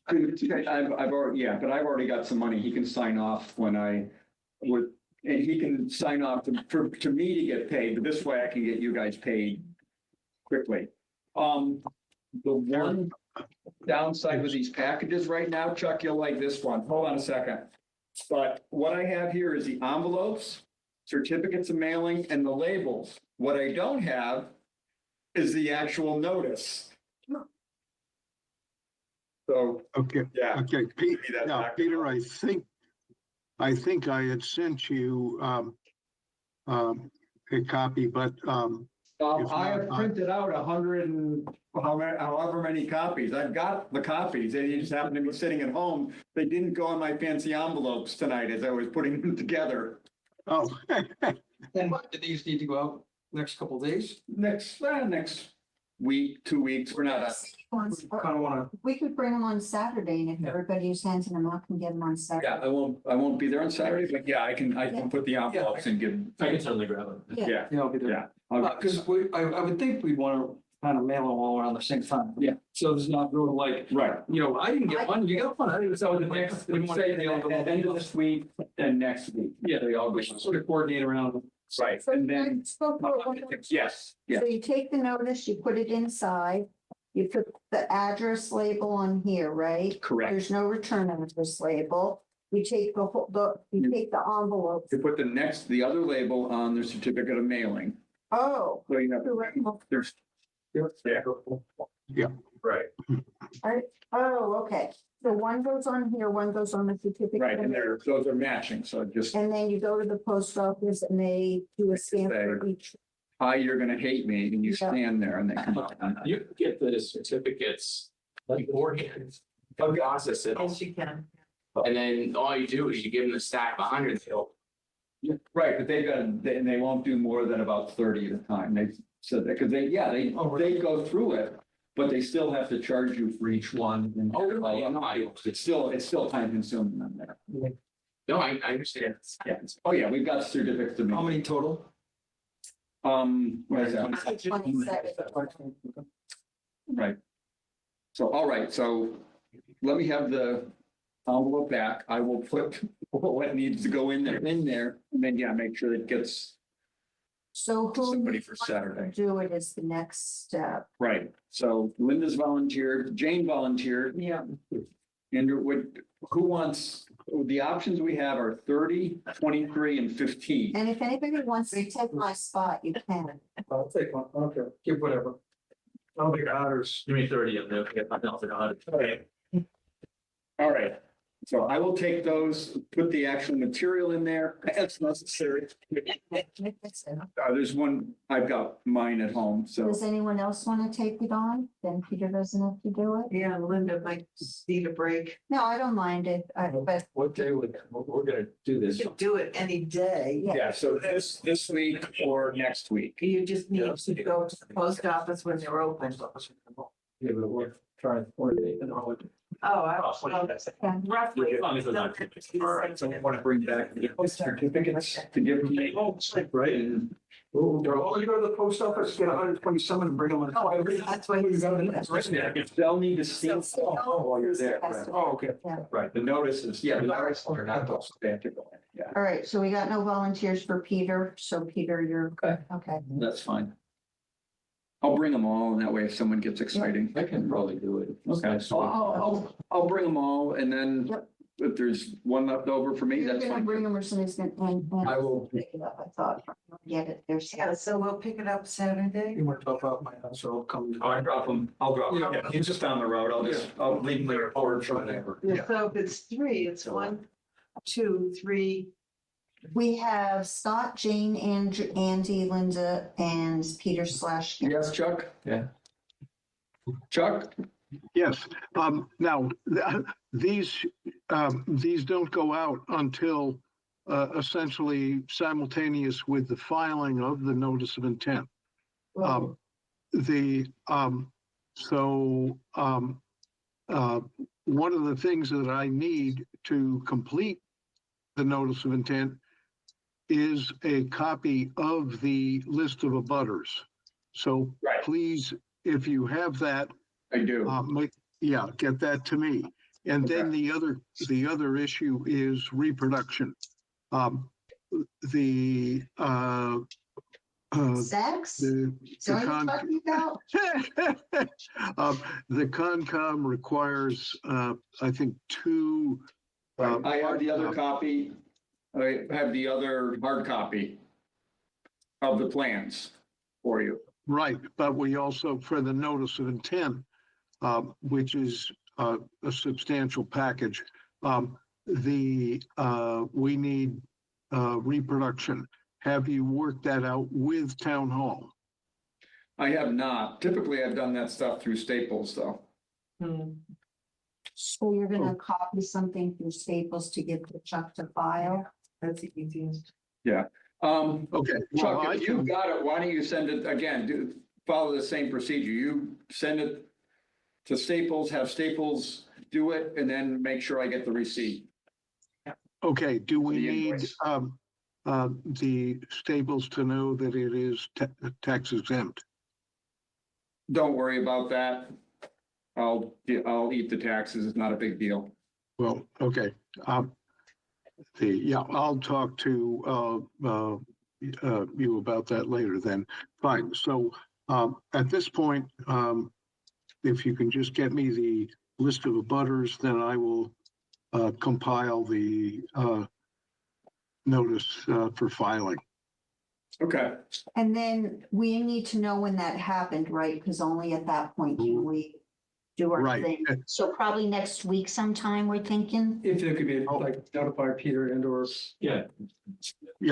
I've already, yeah, but I've already got some money. He can sign off when I would, and he can sign off to me to get paid, but this way I can get you guys paid quickly. The one downside with these packages right now, Chuck, you'll like this one. Hold on a second. But what I have here is the envelopes, certificates of mailing, and the labels. What I don't have is the actual notice. So, Okay, yeah. okay. Maybe that's Now, not- Peter, I think I had sent you a copy, but If I have not, printed out 100 and however many copies. I've got the copies. They just happen to be sitting at home. They didn't go in my fancy envelopes tonight as I was putting them together. oh, And do these need to go out next couple of days? Next week, 2 weeks, we're not. Kind of want We could bring them on Saturday, and if everybody who's handing them out can get them on Saturday. Yeah, I won't be there on Saturday, but yeah, I can put the envelopes and give, I can certainly grab it. yeah, to, I'll be there. yeah. I'll- Because I would think we'd want to kind of mail them all around the same time. Yeah. So there's not really like, Right. I didn't get one, you got one. I didn't. So the next, We want say to at the end of this week and next week. Yeah, They all go. we should sort of coordinate around them. Right, So and I then, spoke to it one more yes, yeah, So you take the notice, you put it inside, you put the address label on here, right? correct. There's no return address label. You take you take the envelope. You put the other label on the certificate of mailing. Oh, So you have, there's. Yeah. Yeah. Right, oh, okay. So one goes on here, one goes on the certificate. right, of and mailing. those are matching, so just, And then you go to the post office and they do a stamp for each. hi, you're gonna hate me, and you Yeah. stand there and they come up. You can get the certificates beforehand. Process it, Yes, you can. And then all you do is you give them a stack of 100, they'll Right, but they won't do more than about 30 at a time, they said that, because they go through it, but they still have to charge you for each one. And it's still time consuming on there. no, I understand. Yeah, oh yeah, we've got certificates of How mailing. many total? What is that? 27. Right. So, all right, so let me have the envelope back. I will put what needs to go in there, and then, yeah, make sure it gets So to who somebody for Saturday. do it is the next step. Right, so Linda's volunteered, Jane volunteered, Yeah. and who wants, the options we have are 30, 23, and 15. And if anybody wants to take my spot, you can. I'll take one. Okay, give whatever. I don't think ours. Give me 30 and they'll get my nothing on it. All right, so I will take those, put the actual material in there as necessary. There's one, I've got mine at home, so. Does anyone else want to take it on? Then Peter doesn't have to do it. Yeah, Linda might need a break. No, I don't mind it, but what day we're gonna do You this? can do it any day. Yeah, so this week or next week. You just need to go to the post office when they're open. Yeah, but we're trying to coordinate and all. Oh, roughly. As long as it's not. All right, so I want to bring back the certificates to give me. Right, and Oh, you go to the post office, get 127 and bring them on. Oh, that's why he's doing If they'll need to see while you're there. Right. Oh, okay. Right, the notices, yeah, the notices are not those. They have to go in, yeah, All right, so we got no volunteers for Peter, so Peter, you're, Okay. okay. that's fine. I'll bring them all, and that way if someone gets exciting. I can probably do it. Okay, so I'll bring them all, and then Yep. if there's one left over for me, You're that's gonna fine. bring them or somebody's gonna, and I will. pick it up, I thought, get it, there's. Yeah, so we'll pick it up Saturday. You want to talk about my house, or I'll come. Oh, I drop them, I'll drop them, Yeah. yeah, he's just down the road, I'll leave them there forward from there. So if it's three, it's 1, 2, 3. We have Scott, Jane, Andrew, Andy, Linda, and Peter / Yes, Chuck? Yeah. Chuck? Yes, now, these don't go out until essentially simultaneous with the filing of the notice of intent. Um, one of the things that I need to complete the notice of intent is a copy of the list of abutters. So Right. please, if you have that, I do. get that to me. And then the other issue is reproduction. The Sex? the Is that what you're talking about? the Concom requires, I think, two. Right, I have the other copy, I have the other hard copy of the plans for you. Right, but we also, for the notice of intent, which is a substantial package, we need reproduction. Have you worked that out with Town Hall? I have not. Typically, I've done that stuff through Staples, though. So you're gonna copy something through Staples to give to Chuck to file? That's the easiest. Okay. well, Chuck, I if you can- got it, why don't you send it, again, follow the same procedure. You send it to Staples, have Staples do it, and then make sure I get the receipt. Okay, do we The need invoice. the Staples to know that it is tax exempt? Don't worry about that. I'll eat the taxes. It's not a big deal. Well, okay. I'll talk to you about that later then. Fine, so at this point, if you can just get me the list of abutters, then I will compile the notice for filing. Okay, And then we need to know when that happened, right? Because only at that point can we do our Right. thing. So probably next week sometime, we're thinking. If there could be like notify Peter and or. Yeah.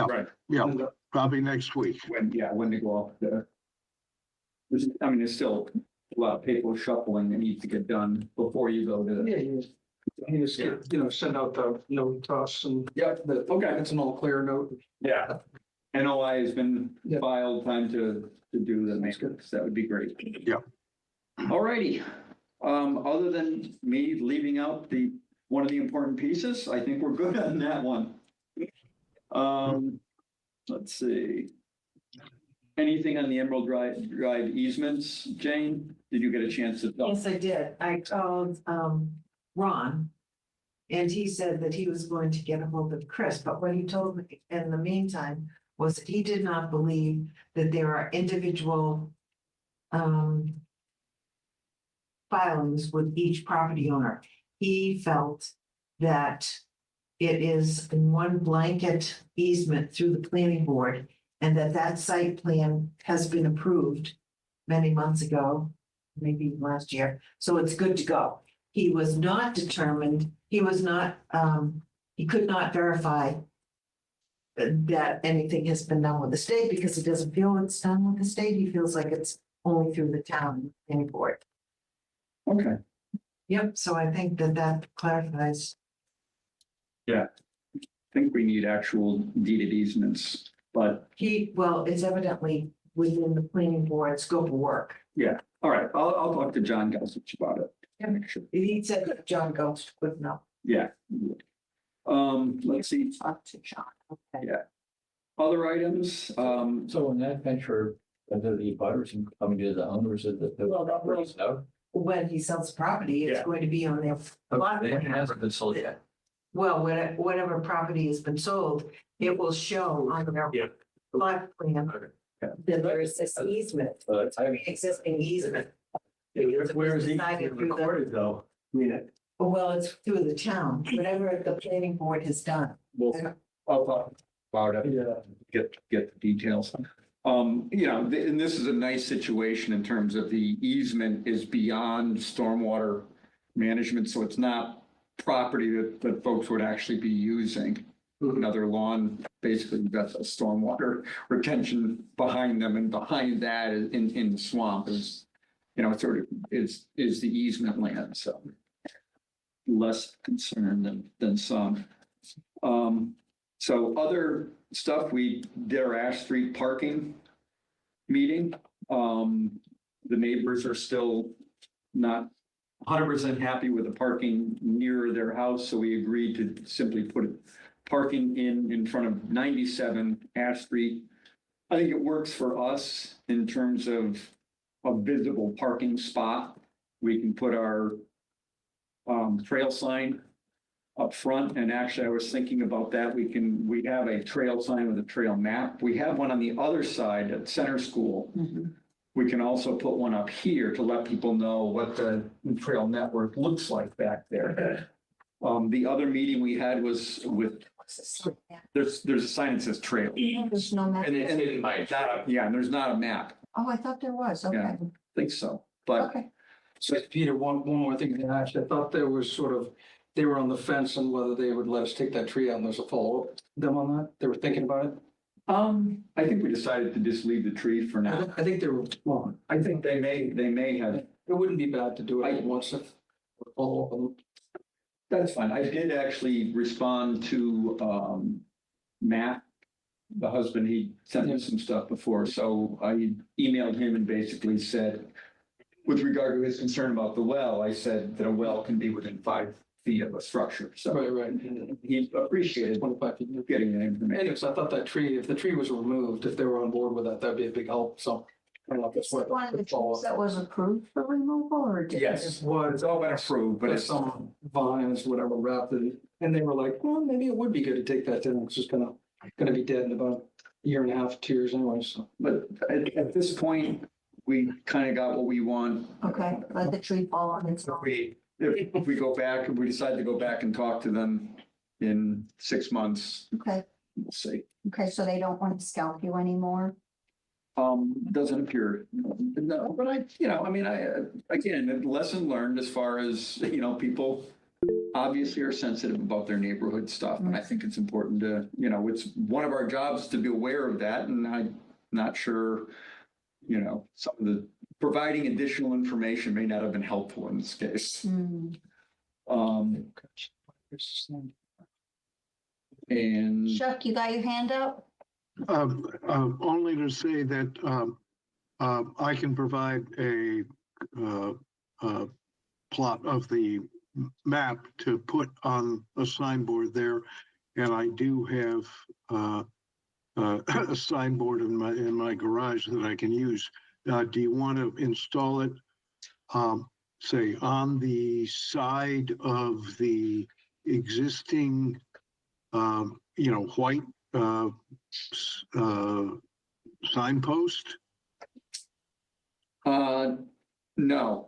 right. Yeah, probably next week. When to go off the. There's still a lot of paper shuffling that needs to get done before you go to. Yeah, you just get, send out the note to us and. Yep, Okay, it's an all clear note. yeah. NOI has been Yeah. filed, time to do the maintenance. That would be great. Yeah. All righty. Other than me leaving out one of the important pieces, I think we're good on that one. Let's see. Anything on the Emerald Drive easements, Jane? Did you get a chance to? Yes, I did. I called Ron. And he said that he was going to get a hold of Chris, but what he told me in the meantime was that he did not believe that there are individual filings with each property owner. He felt that it is in one blanket easement through the planning board and that site plan has been approved many months ago, maybe last year, so it's good to go. He was not determined, he could not verify that anything has been done with the state because he doesn't feel it's done with the state. He feels like it's only through the town planning board. Okay. Yep, so I think that clarifies. I think we need actual deeded easements, but It's evidently within the planning board scope of work. all right, I'll talk to John Gelsich about it. Yeah. Make sure. He said that John Ghost would know. Yeah. Let's see. Talk to John. Okay. Yeah. Other items, So in that venture, whether the butters and coming to the owners of the properties out. When he sells the property, it's Yeah. going to be on their plot It plan. hasn't been sold yet. Well, whatever property has been sold, it will show on their Yeah. plot plan that there is this easement, But I existing easement. Where is he Decided through the- recorded though? I mean, Well, it's through the town, whatever the planning board has done. I'll talk about it. Yeah. Get the details. And this is a nice situation in terms of the easement is beyond stormwater management, so it's not property that folks would actually be using. Another lawn, basically, you've got a stormwater retention behind them, and behind that is in the swamp is, sort of is the easement land, so. Less concerned than some. So other stuff, we did our Ash Street parking meeting. The neighbors are still not 100% happy with the parking near their house, so we agreed to simply put parking in front of 97 Ash Street. I think it works for us in terms of a visible parking spot. We can put our trail sign up front, and actually I was thinking about that. We have a trail sign with a trail map. We have one on the other side at Center School. We can also put one up here to let people know what the trail network looks like back there. The other meeting we had was with, there's a sign that says trail. There's no map. And It's it, hidden by a truck. yeah, and there's not a map. Oh, I thought there was. Okay. I think so, but Okay. So Peter, one more thing to ask. I thought there was they were on the fence on whether they would let us take that tree out, and there's a follow-up them on that. They were thinking about it. I think we decided to just leave the tree for now. I think they were, well, I think they may have. it wouldn't be bad to do it once if follow up on them. That's fine. I did actually respond to Matt, the husband. He sent me some stuff before, so I emailed him and basically said, with regard to his concern about the well, I said that a well can be within 5 feet of a structure. So Right. he appreciated 25 feet. getting that information. Anyways, I thought that tree, if the tree was removed, if they were on board with that, that'd be a big help. So I don't know if that's Is it one of the trees that was approved for removal or did? Yes, well, it's all been approved, but But it's some vines, whatever, wrapped it, and they were like, well, maybe it would be good to take that down. It's just gonna be dead in about a year and a half, 2 years anyway, so. But at this point, we kind of got what we want. Okay, let the tree fall on its own. If we go back, if we decide to go back and talk to them in 6 months, Okay, we'll see. okay, so they don't want to scalp you anymore? Doesn't appear, no, but again, lesson learned as far as, people obviously are sensitive about their neighborhood stuff. And I think it's important to, it's one of our jobs to be aware of that. And I'm not sure, some of the providing additional information may not have been helpful in this case. Hmm. And Chuck, you got your hand up? Only to say that I can provide a plot of the map to put on a signboard there. And I do have a signboard in my garage that I can use. Do you want to install it, say, on the side of the existing, white signpost? no.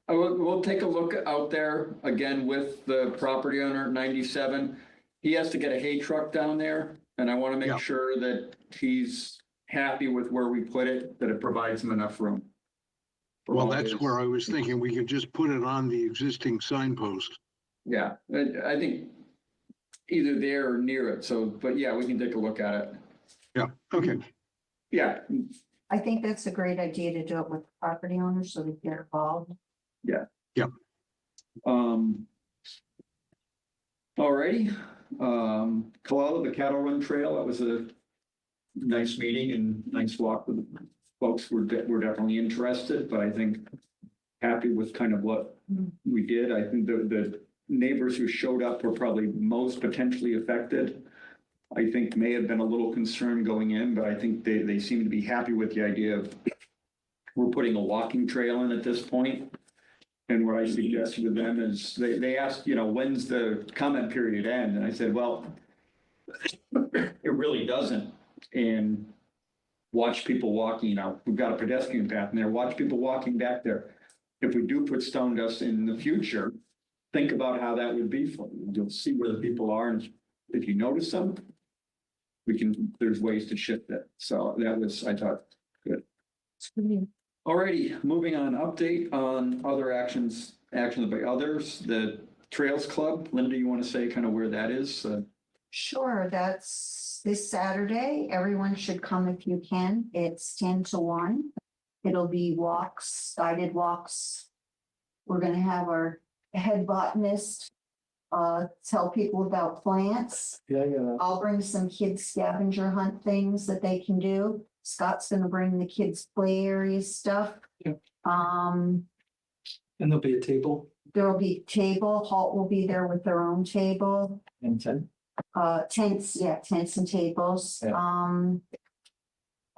We'll take a look out there again with the property owner at 97. He has to get a hay truck down there, and I want to Yeah. make sure that he's happy with where we put it, that it provides him enough room. for Well, all that's his- where I was thinking we could just put it on the existing signpost. Yeah, I think either there or near it. So, but yeah, we can take a look at it. Yeah, okay. Yeah, I think that's a great idea to do it with property owners so they get involved. alrighty. Kalala, the Cattle Run Trail, that was a nice meeting and nice walk with the folks. We're definitely interested, but I think happy with kind of what we did. I think the neighbors who showed up were probably most potentially affected. I think may have been a little concerned going in, but I think they seem to be happy with the idea of we're putting a walking trail in at this point. And what I suggested to them is, they asked, when's the comment period end? And I said, well, it really doesn't. And watch people walking, we've got a pedestrian path in there, watch people walking back there. If we do put stone dust in the future, think about how that would be for you. You'll see where the people are, and if you notice them, there's ways to shift it. So that was, I thought, good. Alrighty, moving on, update on other actions by others, the Trails Club. Linda, you want to say kind of where that is? Sure, that's this Saturday. Everyone should come if you can. It's 10 to 1. It'll be walks, guided walks. We're gonna have our head botanist tell people about plants. Yeah. I'll bring some kids scavenger hunt things that they can do. Scott's gonna bring the kids play area stuff. Yeah. Um, And there'll be a table. there'll be table, Halt will be there with their own table. And ten. Tents and tables. Yeah.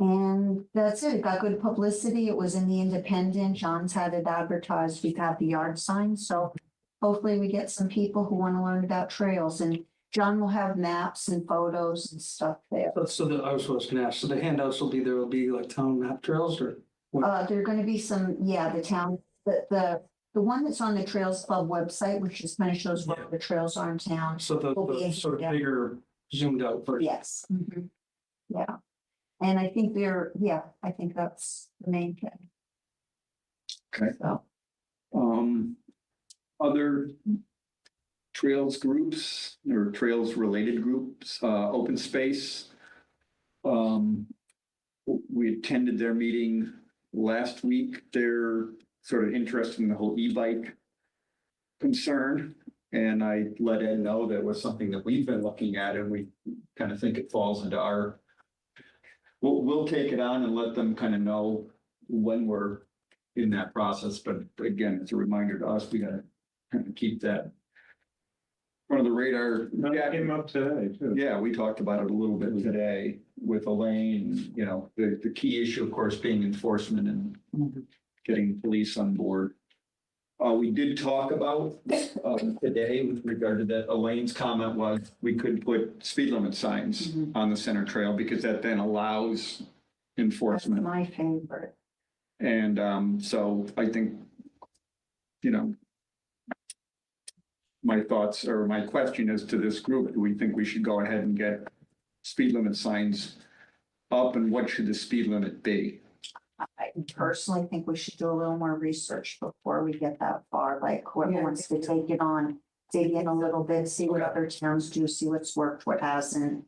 And that's it. It got good publicity. It was in the Independent. John's had it advertised. We've got the yard sign, so hopefully we get some people who want to learn about trails, and John will have maps and photos and stuff there. I was gonna ask, so the handouts will be like town map trails or? There are gonna be some, the town, the one that's on the Trails Club website, which just kind of shows where the trails are in town. So Will be the a sort of handout. bigger zoomed out version. Yes. Yeah. And I think I think that's the main thing. Okay. So, Other trails groups or trails related groups, open space. We attended their meeting last week. They're sort of interested in the whole e-bike concern. And I let Ed know that was something that we've been looking at, and we kind of think it falls into our. We'll take it on and let them kind of know when we're in that process. But again, it's a reminder to us, we gotta kind of keep that front of the radar. That came up today too. Yeah, we talked about it a little bit today with Elaine, the key issue, of course, being enforcement and getting police on board. We did talk about today with regard to that, Elaine's comment was we could put speed limit signs on the center trail because that then allows that's enforcement. my favorite. And so I think, my thoughts or my question is to this group, do we think we should go ahead and get speed limit signs up, and what should the speed limit be? I personally think we should do a little more research before we get that far, like whoever wants to take it on, dig in a little bit, see what other towns do, see what's worked, what hasn't.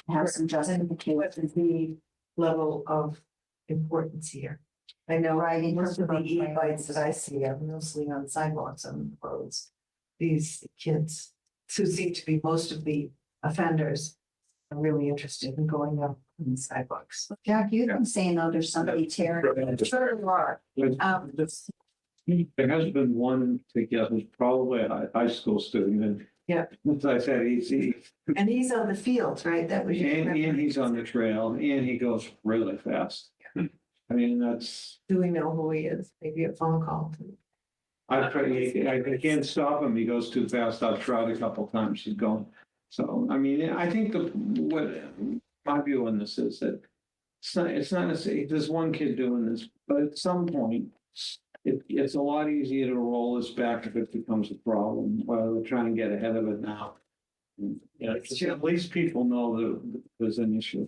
Have some justification. What is the level of importance here? I know Right, in most terms of the of e-bikes that I see are mostly on sidewalks and roads. These kids who seem to be most of the offenders are really interested in going up on the sidewalks. Jack, you've been saying though, there's somebody tearing. Sure you are. There has been one together, who's probably a high school student, and. Yeah. As I said, And he's on the field, right? That was. and he's on the trail, and he goes really fast. I mean, that's, Do we know who he is? Maybe a phone call. I can't stop him, he goes too fast, I've tried a couple times, he's going. So, I mean, I think what my view on this is that it's not necessarily, there's one kid doing this, but at some point, it's a lot easier to roll this back if it becomes a problem, while we're trying to get ahead of it now. Just at least people know that there's an issue.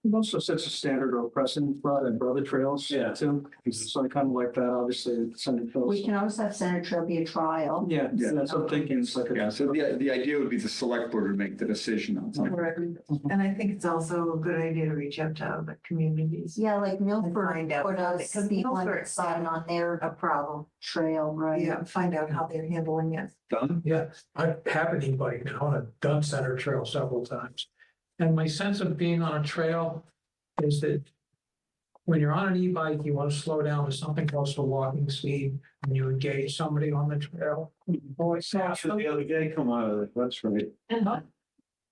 It also sets a standard or precedent for other trails. Yeah. Too. So I kind of like that, obviously, Center Trails. We can always have Center Trail be a trial. Yeah, that's what I'm thinking. It's like Yeah, so the idea would be the select board would make the decision on something. Correct. And I think it's also a good idea to reach out to other communities. Yeah, like Milford find out put how a they- 'cause speed limit Milford- sign on their A problem. trail, right? Yeah, find out how they're handling it. Done? Yeah, I have an e-bike now, and I've done Center Trail several times. And my sense of being on a trail is that when you're on an e-bike, you want to slow down to something close to walking speed, and you engage somebody on the trail. Oh, I saw the other day come out of it, that's right.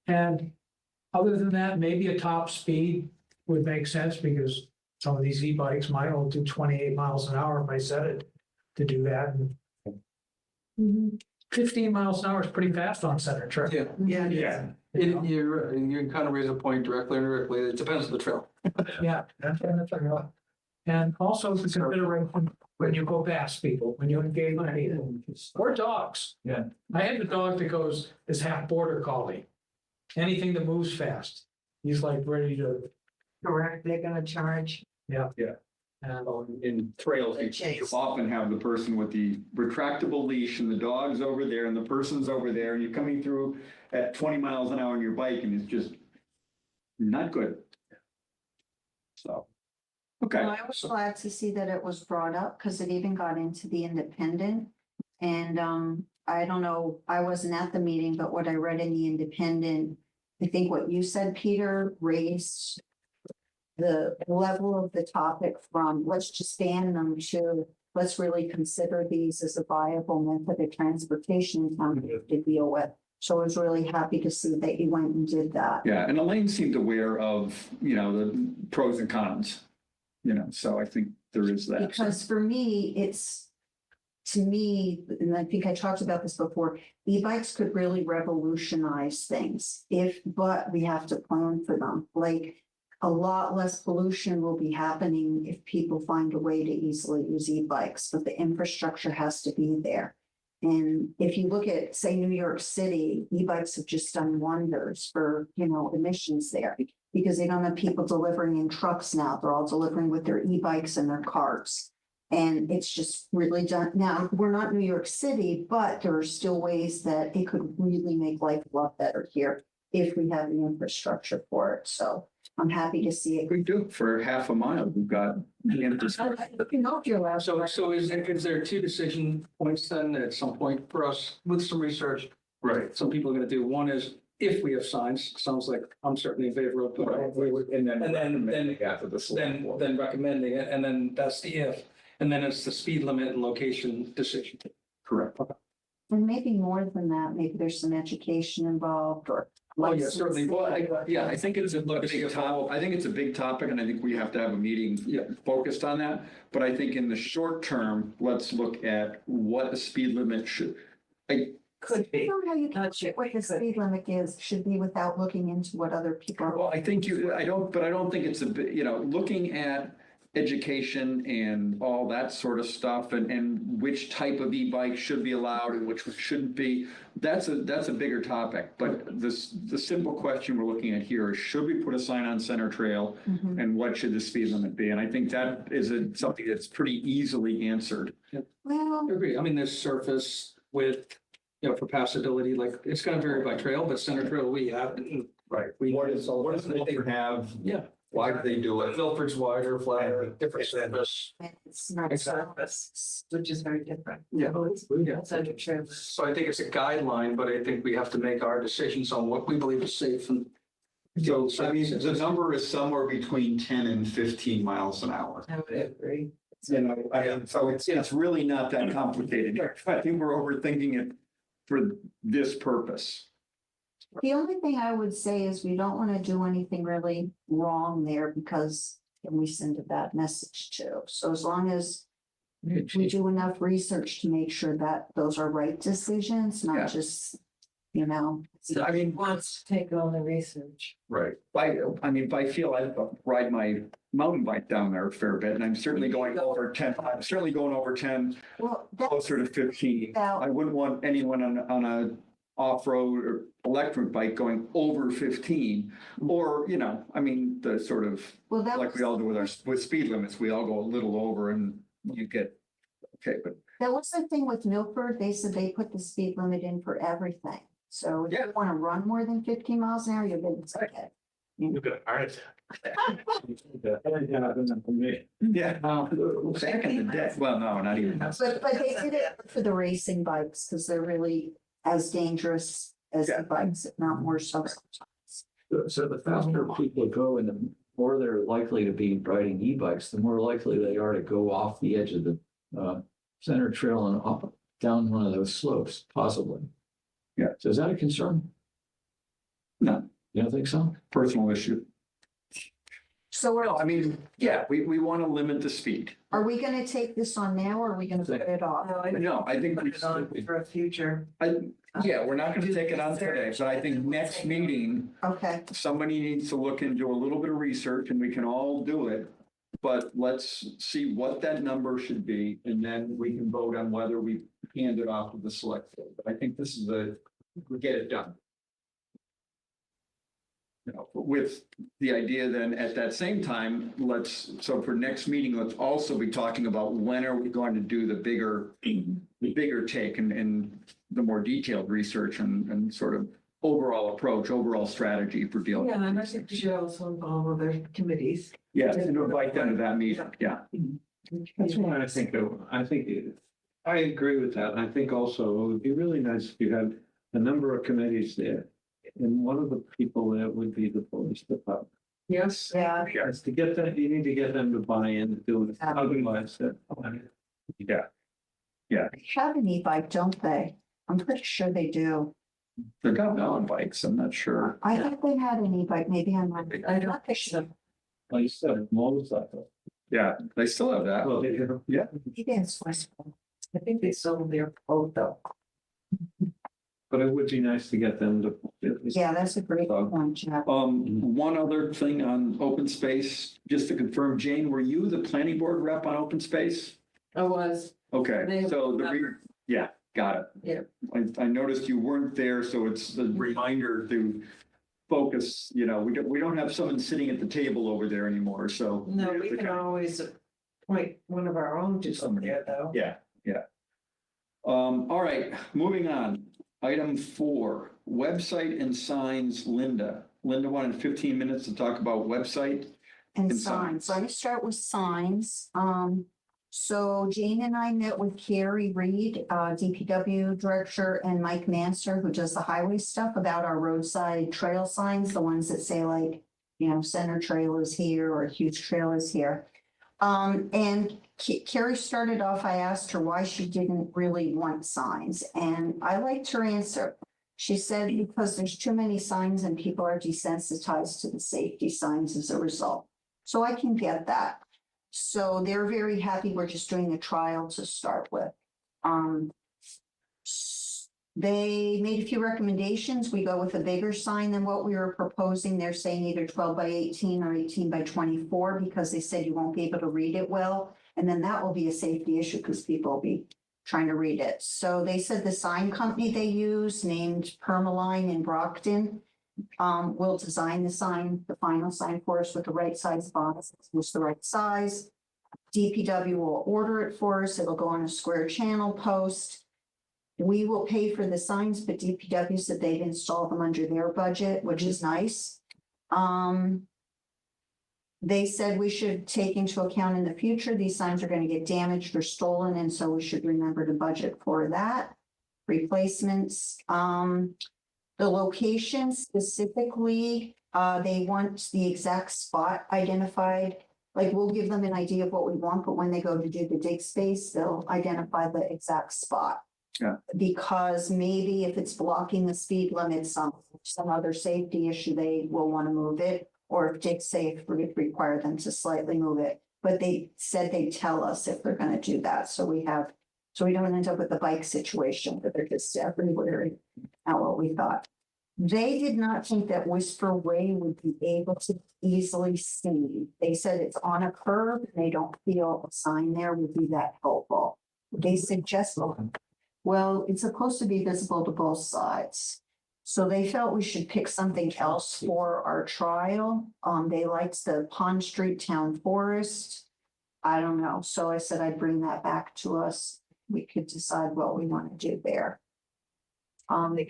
And Other than that, maybe a top speed would make sense because some of these e-bikes might only do 28 miles an hour if I set it to do that. And 15 miles an hour is pretty fast on Center Trail. Yeah. Yeah. You kind of raise a point directly or indirectly. It depends on the trail. Yeah, that's right. And also the consideration when you go past people, when you engage with people, or dogs. Yeah. I have a dog that is half border collie. Anything that moves fast, he's like ready to, Correct, they're gonna charge. and In trails, you often have the person with the retractable leash and the dog's over there and the person's over there and you're coming through at 20 miles an hour on your bike and it's just not good. So, okay. Well, I was glad to see that it was brought up because it even got into the Independent. And I don't know, I wasn't at the meeting, but what I read in the Independent, I think what you said, Peter, raised the level of the topic from let's just ban them to let's really consider these as a viable method of transportation in town to deal with. So I was really happy to see that you went and did that. Yeah, and Elaine seemed aware of, the pros and cons, so I think there is that. Because for me, to me, and I think I talked about this before, e-bikes could really revolutionize things but we have to plan for them. Like a lot less pollution will be happening if people find a way to easily use e-bikes, but the infrastructure has to be there. And if you look at, say, New York City, e-bikes have just done wonders for, emissions there because they don't have people delivering in trucks now. They're all delivering with their e-bikes and their cars. And it's just really done. Now, we're not New York City, but there are still ways that it could really make life a lot better here if we have the infrastructure for it. So I'm happy to see it. We do, for half a mile, we've got. So is there two decision points then at some point for us with some research? Right. Some people are gonna do. One is if we have signs, sounds like I'm certainly in favor of. And then after the then recommending it, and then that's the if. And then it's the speed limit and location decision. Correct. And maybe more than that, maybe there's some education involved or. Oh, yeah, certainly. Well, I think it's a big topic. I think it's a big topic and I think we have to have a meeting focused on that. But I think in the short term, let's look at what the speed limit should. Could I be. don't know how you Not can sure. what the speed limit is, should be without looking into what other people are. Well, I think I don't think it's looking at education and all that sort of stuff and which type of e-bike should be allowed and which shouldn't be. That's a bigger topic, but the simple question we're looking at here is should we put a sign on Center Trail Mhm. and what should the speed limit be? And I think that is something that's pretty easily answered. Well, I agree. I mean, there's surface with, for passability, like it's gonna vary by trail, but Center Trail we have. Right. What does Milford have? Yeah. Why do they do it? Milford's wider, flatter, different surface. it's not. Surface, which is very different. Yeah. That's under trailer. So I think it's a guideline, but I think we have to make our decisions on what we believe is safe and. So, I mean, the number is somewhere between 10 and 15 miles an hour. I would agree. So it's really not that complicated. I think we're overthinking it for this purpose. The only thing I would say is we don't want to do anything really wrong there because then we send a bad message too. So as long as we do enough research to make sure that those are right decisions, Yeah. not just, I mean, Wants to take on the research. right. By feel, I ride my mountain bike down there a fair bit and I'm certainly going over 10. I'm certainly going over 10, well, that's closer to 15. I wouldn't want anyone on a off-road or electric bike going over 15 or, the sort of, well, that like was, we all do with speed limits, we all go a little over and you get, okay, but that was the thing with Milford. They said they put the speed limit in for everything. So if Yeah. you want to run more than 15 miles an hour, you're going to take it. You're good. All right. yeah, back in the day, well, no, not even. But they did it for the racing bikes because they're really as dangerous as the bikes, if not more so. So the faster people go and the more they're likely to be riding e-bikes, the more likely they are to go off the edge of the Center Trail and up down one of those slopes, possibly. Yeah. So is that a concern? No. You don't think so? Personal issue. So No, I mean, yeah, we want to limit the speed. are we gonna take this on now or are we gonna put it off? No, I think Put it on for a future. yeah, we're not going to take it on today, but I think next meeting, Okay, somebody needs to look into a little bit of research and we can all do it. But let's see what that number should be and then we can vote on whether we hand it off to the select board. But I think this is we get it done. You know, with the idea then at that same time, so for next meeting, let's also be talking about when are we going to do the bigger take and the more detailed research and sort of overall approach, overall strategy for dealing. Yeah, and I think we should also involve other committees. Yeah, and invite them to that meeting, yeah. That's why I agree with that. I think also it would be really nice if you had a number of committees there. And one of the people there would be the police department. Yes. yeah, Yes, to get them, you need to get them to buy in to do it. Otherwise, Yeah, they have an e-bike, don't they? I'm pretty sure they do. they're got mountain bikes, I'm not sure. I thought they had an e-bike, maybe I'm not. I don't think so. like you said, motorcycle. Yeah, they still have that. Well, they have- Yeah. Maybe it's Westport. I think they sold their boat though. But it would be nice to get them to. at least- Yeah, that's a great point, Jeff. One other thing on open space, just to confirm, Jane, were you the planning board rep on open space? I was. Okay, They- so yeah, got it. Yeah. I noticed you weren't there, so it's a reminder to focus, we don't have someone sitting at the table over there anymore, so. No, we can always appoint one of our own to come there though. Yeah. All right, moving on. Item 4, website and signs, Linda. Linda wanted 15 minutes to talk about website. And And signs, signs. let me start with signs. So Jane and I met with Carrie Reed, DPW director, and Mike Manser, who does the highway stuff, about our roadside trail signs, the ones that say like, center trail is here or huge trail is here. And Carrie started off, I asked her why she didn't really want signs, and I liked her answer. She said, because there's too many signs and people are desensitized to the safety signs as a result. So I can get that. So they're very happy. We're just doing a trial to start with. They made a few recommendations. We go with a bigger sign than what we were proposing. They're saying either 12 by 18 or 18 by 24 because they said you won't be able to read it well. And then that will be a safety issue because people will be trying to read it. So they said the sign company they use, named Permaline in Brockton, will design the sign, the final sign for us with the right size box, it's the right size. DPW will order it for us. It'll go on a square channel post. We will pay for the signs, but DPW said they'd install them under their budget, which is nice. They said we should take into account in the future, these signs are going to get damaged or stolen, and so we should remember to budget for that. Replacements, the location specifically, they want the exact spot identified. Like, we'll give them an idea of what we want, but when they go to do the dig space, they'll identify the exact spot. Yeah. Because maybe if it's blocking the speed limit, some other safety issue, they will want to move it. Or if dig safe would require them to slightly move it. But they said they'd tell us if they're gonna do that, so we don't end up with the bike situation, that they're just everywhere, not what we thought. They did not think that Whisper Way would be able to easily see. They said it's on a curve, and they don't feel a sign there would be that helpful. They suggested, well, it's supposed to be visible to both sides. So they felt we should pick something else for our trial. They liked the Pond Street Town Forest. I don't know. So I said I'd bring that back to us. We could decide what we want to do there.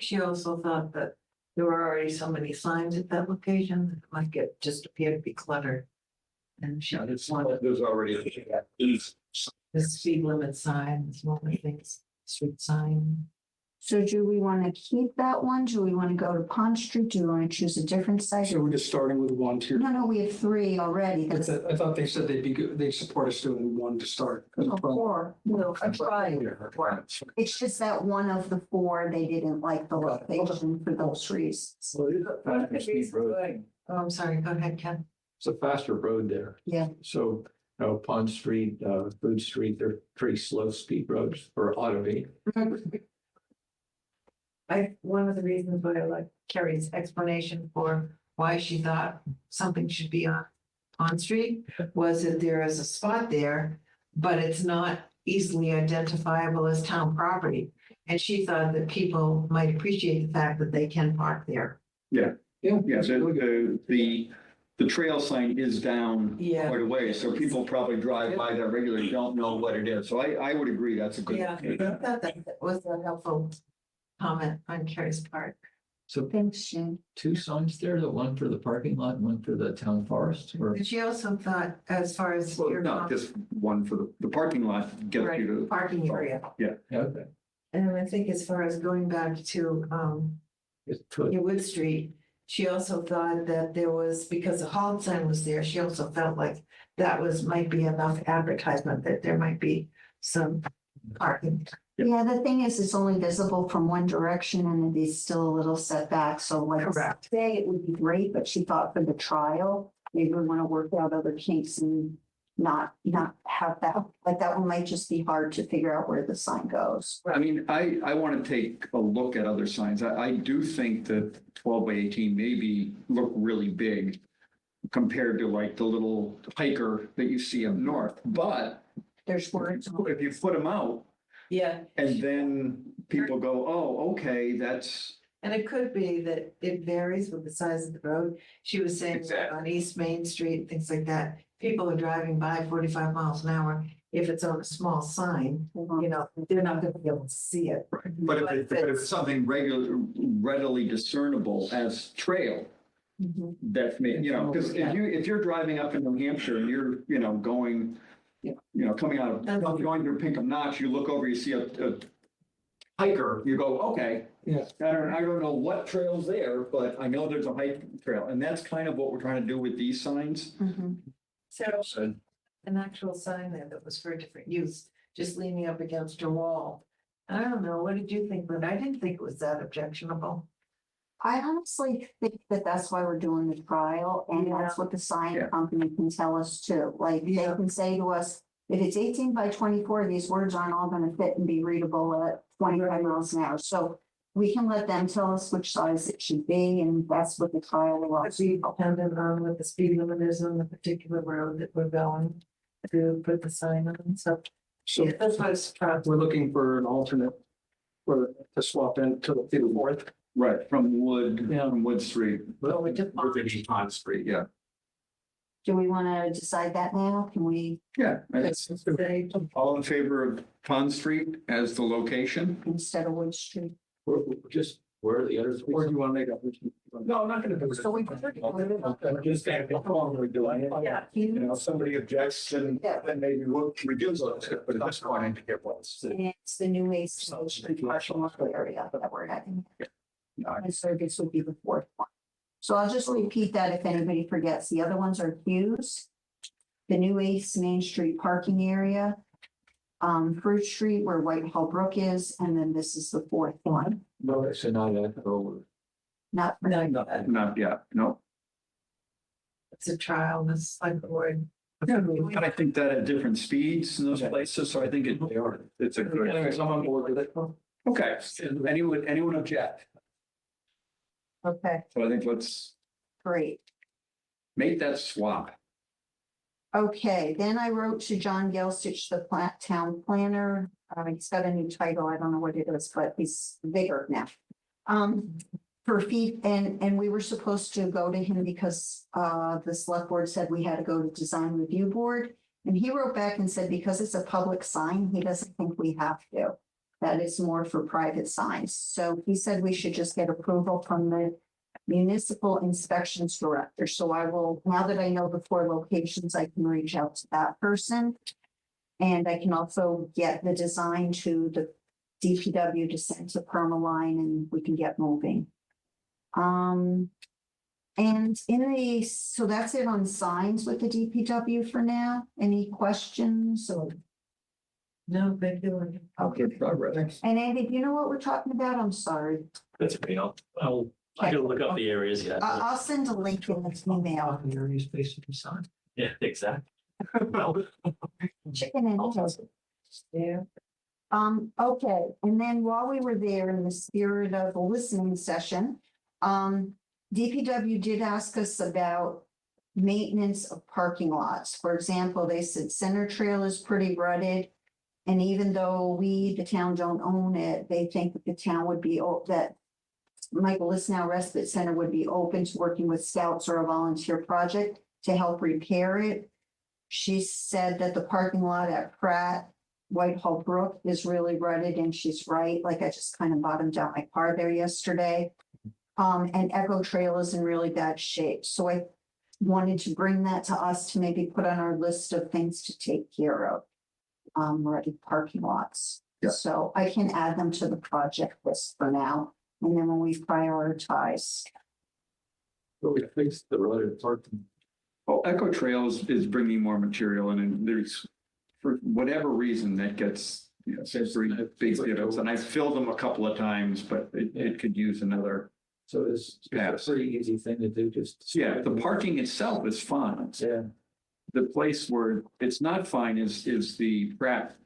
She also thought that there were already so many signs at that location, that it might get, just appear to be cluttered. And she just wanted There's already. the speed limit sign, small things, street sign. So do we want to keep that one? Do we want to go to Pond Street? Do we want to choose a different site? So we're just starting with one tier. No, we have three already. I thought they said they'd be good, they support us doing one to start. Four. No, I tried. It's just that one of the four, they didn't like the location for those reasons. So it is a faster speed road. Oh, I'm sorry, go ahead, Ken. It's a faster road there. Yeah. So, Pond Street, Food Street, they're pretty slow speed roads for automobile. One of the reasons why I like Carrie's explanation for why she thought something should be on street was that there is a spot there, but it's not easily identifiable as town property. And she thought that people might appreciate the fact that they can park there. Yeah, so the trail sign is down Yeah. quite a way, so people probably drive by there regularly, don't know what it is. So I would agree, that's a good. Yeah, I thought that was a helpful comment on Carrie's part. So Thanks, Shane. two signs there, the one for the parking lot and one for the town forest, or? And she also thought, as far as Well, your no, just one for the parking lot, get right, you to. parking area. Okay. And I think as far as going back to It's good. Wood Street, she also thought that there was, because the Hall sign was there, she also felt like that might be enough advertisement that there might be some parking. Yeah, the thing is, it's only visible from one direction and it is still a little setback, so like Correct. say it would be great, but she thought for the trial, maybe we want to work out other kinks and not have that, like that one might just be hard to figure out where the sign goes. I mean, I want to take a look at other signs. I do think that 12 by 18 maybe look really big compared to like the little hiker that you see up north. But There's words. on it. if you put them out Yeah, and then people go, oh, okay, that's, and it could be that it varies with the size of the road. She was saying that Exactly. on East Main Street, things like that, people are driving by 45 miles an hour. If it's on a small sign, you know, they're not gonna be able to see it. but if it's something readily discernible as trail, Mhm. that may, you know, because if you're driving up in New Hampshire and you're, going, coming out of, going through Pinkham Notch, you look over, you see a hiker, you go, okay. Yeah. I don't know what trail's there, but I know there's a hiking trail, and that's kind of what we're trying to do with these signs. Mhm. So an actual sign there that was for a different use, just leaning up against a wall. I don't know, what did you think, but I didn't think it was that objectionable. I honestly think that that's why we're doing the trial, and that's what the sign Yeah. company can tell us too. Like, they Yeah. can say to us, if it's 18 by 24, these words aren't all gonna fit and be readable at 25 miles an hour. So we can let them tell us which size it should be, and that's what the trial will It'd be dependent on what the speed limit is on the particular road that we're going to put the sign on, so. So Yeah, that's what it's trying. we're looking for an alternate to swap into the fourth. Right, from Wood Street. Well, we just- With the Pond Street, yeah. Do we want to decide that now? Can we, Yeah, Say, all in favor of Pond Street as the location? instead of Wood Street? Just where are the other three? Or do you want to make up? No, I'm not gonna do it. So we. I'm just saying, how long we're doing it. Yeah. If somebody objects, then maybe we'll reduce it, but at this point, I need to get what's. It's the new Mason Street parking lot area that we're having. And so this would be the fourth one. So I'll just repeat that if anybody forgets. The other ones are Hughes, the new East Main Street parking area, Fruit Street where Whitehall Brook is, and then this is the fourth one. No, it's not over. Not, Not yet, no. it's a trial, this like board. And I think that at different speeds in those places, so I think it's a good. Anyways, I'm on board with it. Okay, anyone object? okay, So I think let's great. make that swap. Okay, then I wrote to John Gelstich, the town planner. He's got a new title. I don't know what it is, but he's bigger now. For and we were supposed to go to him because the select board said we had to go to design review board. And he wrote back and said, because it's a public sign, he doesn't think we have to. That is more for private signs. So he said we should just get approval from the municipal inspections director. So I will, now that I know the 4 locations, I can reach out to that person. And I can also get the design to the DPW to send to Permaline and we can get moving. And so that's it on signs with the DPW for now. Any questions or? No, thank you. Okay. Progress. And Andy, do you know what we're talking about? I'm sorry. That's okay, I can look up the areas, yeah. I'll send a link in this email. The areas basically signed. Yeah, exactly. Well, Chicken and eggs. Yeah. Okay, and then while we were there in the spirit of a listening session, DPW did ask us about maintenance of parking lots. For example, they said Center Trail is pretty rutted. And even though we, the town, don't own it, they think that the town would be, that Michael Lisnow Respite Center would be open to working with scouts or a volunteer project to help repair it. She said that the parking lot at Pratt Whitehall Brook is really rutted, and she's right. Like, I just kind of bottomed out my car there yesterday. And Echo Trail is in really bad shape. So I wanted to bring that to us to maybe put on our list of things to take care of. Rutted parking lots. Yeah. So I can add them to the project list for now. And then when we prioritize. Really fix the road parking. Well, Echo Trails is bringing more material in, and there's, for whatever reason, that gets, you know, says very big divots, and I've filled them a couple of times, but it could use another. So it's a pretty easy thing to do, just. Yeah, the parking itself is fine. Yeah. The place where it's not fine is the Pratt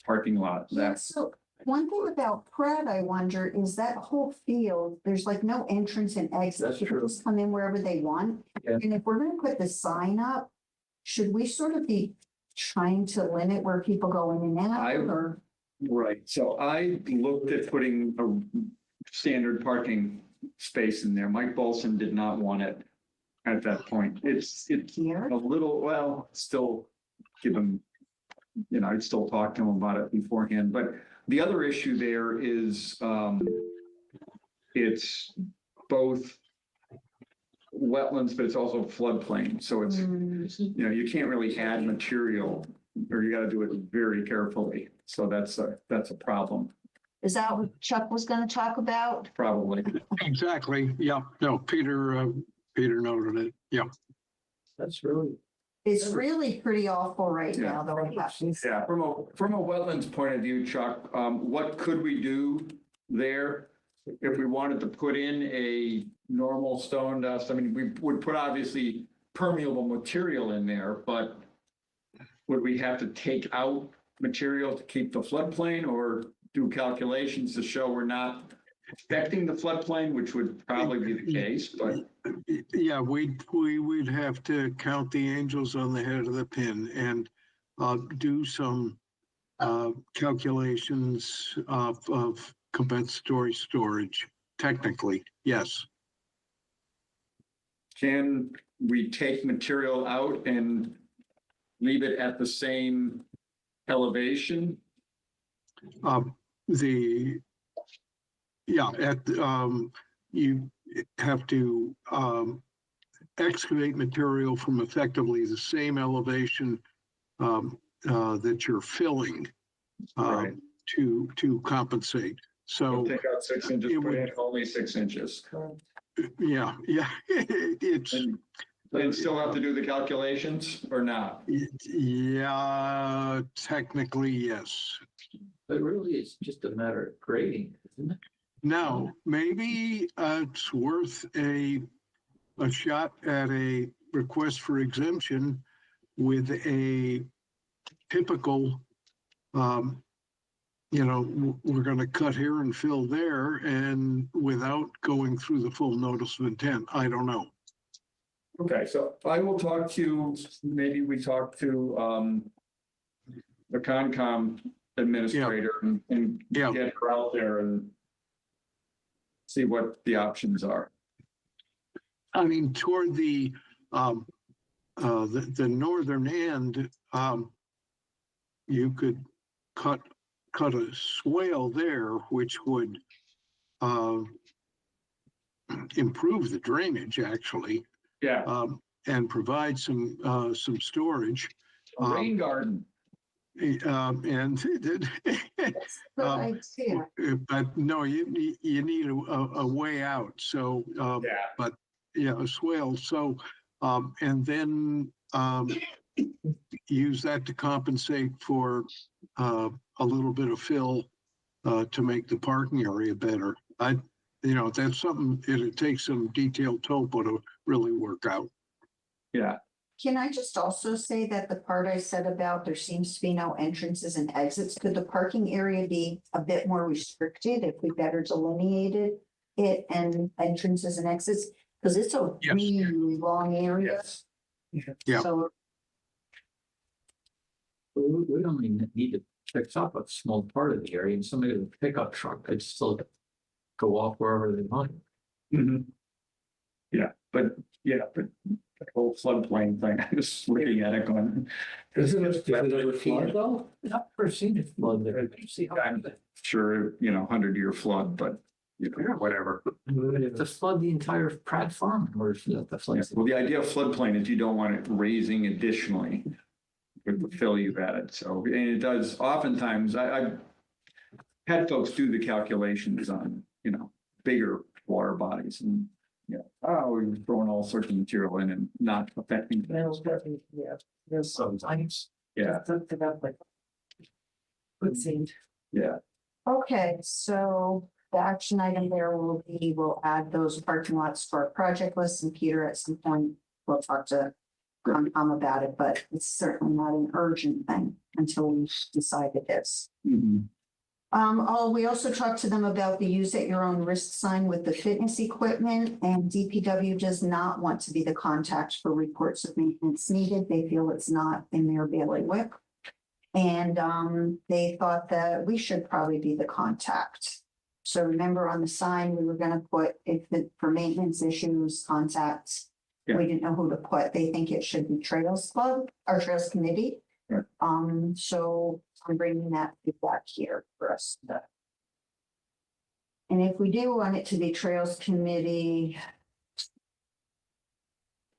parking lot. Yeah, That, so one thing about Pratt, I wonder, is that whole field, there's like no entrance and exit. That's People true. just come in wherever they want. Yeah. And if we're gonna put the sign up, should we sort of be trying to limit where people go in and out? Or right, so I looked at putting a standard parking space in there. Mike Bolson did not want it at that point. It's here? a little, well, still give him, you know, I'd still talk to him about it beforehand, but the other issue there is, it's both wetlands, but it's also floodplain, so it's, you know, you can't really add material, or you gotta do it very carefully, so that's a problem, Is that what Chuck was gonna talk about? probably. Exactly. Yeah. No, Peter noted it. Yeah. That's really. It's really pretty awful right now, though. I have to say. Yeah, from a wetlands point of view, Chuck, what could we do there? If we wanted to put in a normal stone dust, I mean, we would put obviously permeable material in there, but would we have to take out material to keep the floodplain, or do calculations to show we're not affecting the floodplain, which would probably be the case, but. Yeah, we would have to count the angels on the head of the pin and do some calculations of compensatory storage. Technically, yes. Can we take material out and leave it at the same elevation? You have to excavate material from effectively the same elevation that you're filling Right. to compensate. So, Take out 6 inches, it put in would- only 6 inches. yeah, it's, And still have to do the calculations or not? yeah, technically, yes. But really, it's just a matter of grading, isn't it? Now, maybe it's worth a shot at a request for exemption with a typical, we're going to cut here and fill there, and without going through the full notice of intent. I don't know. Okay, so I will talk to, maybe we talk to the Concom administrator and Yeah. get her out there and see what the options are. I mean, toward the northern end, you could cut a swale there, which would improve the drainage, actually, Yeah, and provide some storage. a rain garden. and That's the Um, idea. but no, you need a way out. So, but yeah, a swale. So, and then, use that to compensate for, a little bit of fill, to make the parking area better. That's something, it'd take some detailed topo to really work out. Yeah, Can I just also say that the part I said about there seems to be no entrances and exits, could the parking area be a bit more restricted if we better delineated it and entrances and exits? Because it's a Yes. really long area. Yeah. So We only need to fix up a small part of the area and somebody with a pickup truck could still go off wherever they want. mhm. But the whole floodplain thing, I was looking at it going, Isn't it ever flood though? I've never seen it flood there. Did you see how? I'm sure, 100-year flood, but, whatever. To flood the entire Pratt farm or is that the flood? Well, the idea of floodplain is you don't want it raising additionally with the fill you've added. So, and it does oftentimes, I've had folks do the calculations on, bigger water bodies and, we're throwing all sorts of material in and not affecting. There's sometimes. Yeah, Good scene. yeah. okay, so the action item there will be, we'll add those parking lots to our project list, and Peter at some point will talk to Concom about it, but it's certainly not an urgent thing until we decide it is. Mhm. We also talked to them about the use at your own risk sign with the fitness equipment, and DPW does not want to be the contact for reports of maintenance needed. They feel it's not in their bailiwick. And they thought that we should probably be the contact. So remember on the sign, we were gonna put for maintenance issues, contact. Yeah. We didn't know who to put. They think it should be Trails Club or Trails Committee. Right. So I'm bringing that feedback here for us. And if we do want it to be Trails Committee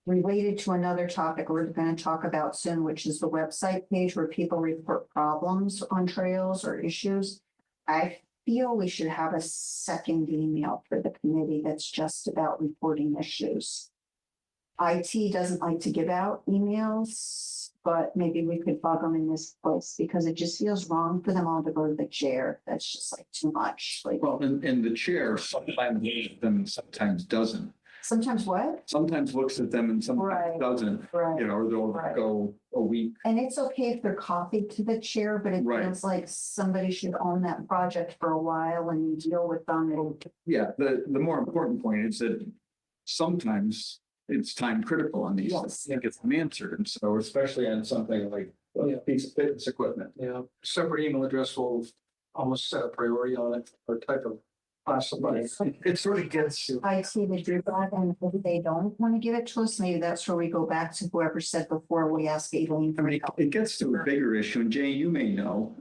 related to another topic we're going to talk about soon, which is the website page where people report problems on trails or issues. I feel we should have a second email for the committee that's just about reporting issues. IT doesn't like to give out emails, but maybe we could bug them in this place because it just feels wrong for them all to go to the chair. That's just like too much. Like Well, and the chair sometimes looks at them and sometimes doesn't. sometimes what? Sometimes looks at them and sometimes Right. doesn't, Right. or they'll Right. go a week. And it's okay if they're copied to the chair, but it Right. feels like somebody should own that project for a while and deal with them. And Yeah, the more important point is that sometimes it's time critical on these. Yes. To get them answered. And so especially on something like a piece of fitness equipment. Yeah, separate email address will almost set a priority on it or type of classified. It sort of gets. IT would do that, and if they don't want to give it to us, maybe that's where we go back to whoever said before, we ask Elaine. I mean, it gets to a bigger issue, and Jane, you may know,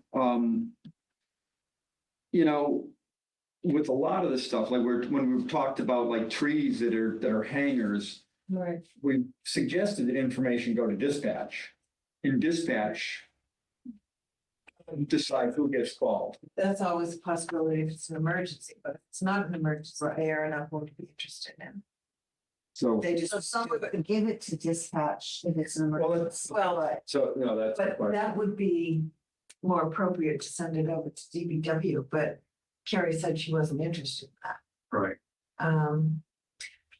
with a lot of this stuff, like when we've talked about like trees that are hangers, Right. we suggested that information go to dispatch. In dispatch, decide who gets called. That's always a possibility if it's an emergency, but if it's not an emergency, they are not going to be interested in. So, They just. So someone could give it to dispatch if it's an Well, emergency. Well, that's. the but question. that would be more appropriate to send it over to DPW, but Carrie said she wasn't interested in that. Right.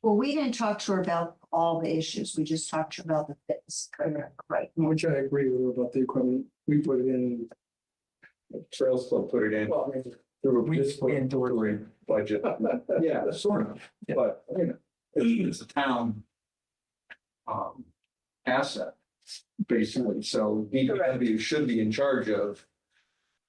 Well, we didn't talk to her about all the issues. We just talked to her about the fitness. Right. Which I agree with her about the equipment. We put it in. Trails Club put it in. Well, I mean, Through a we participatory budget. Yeah, sort of, but, it's a town asset, basically. So DPW should be in charge of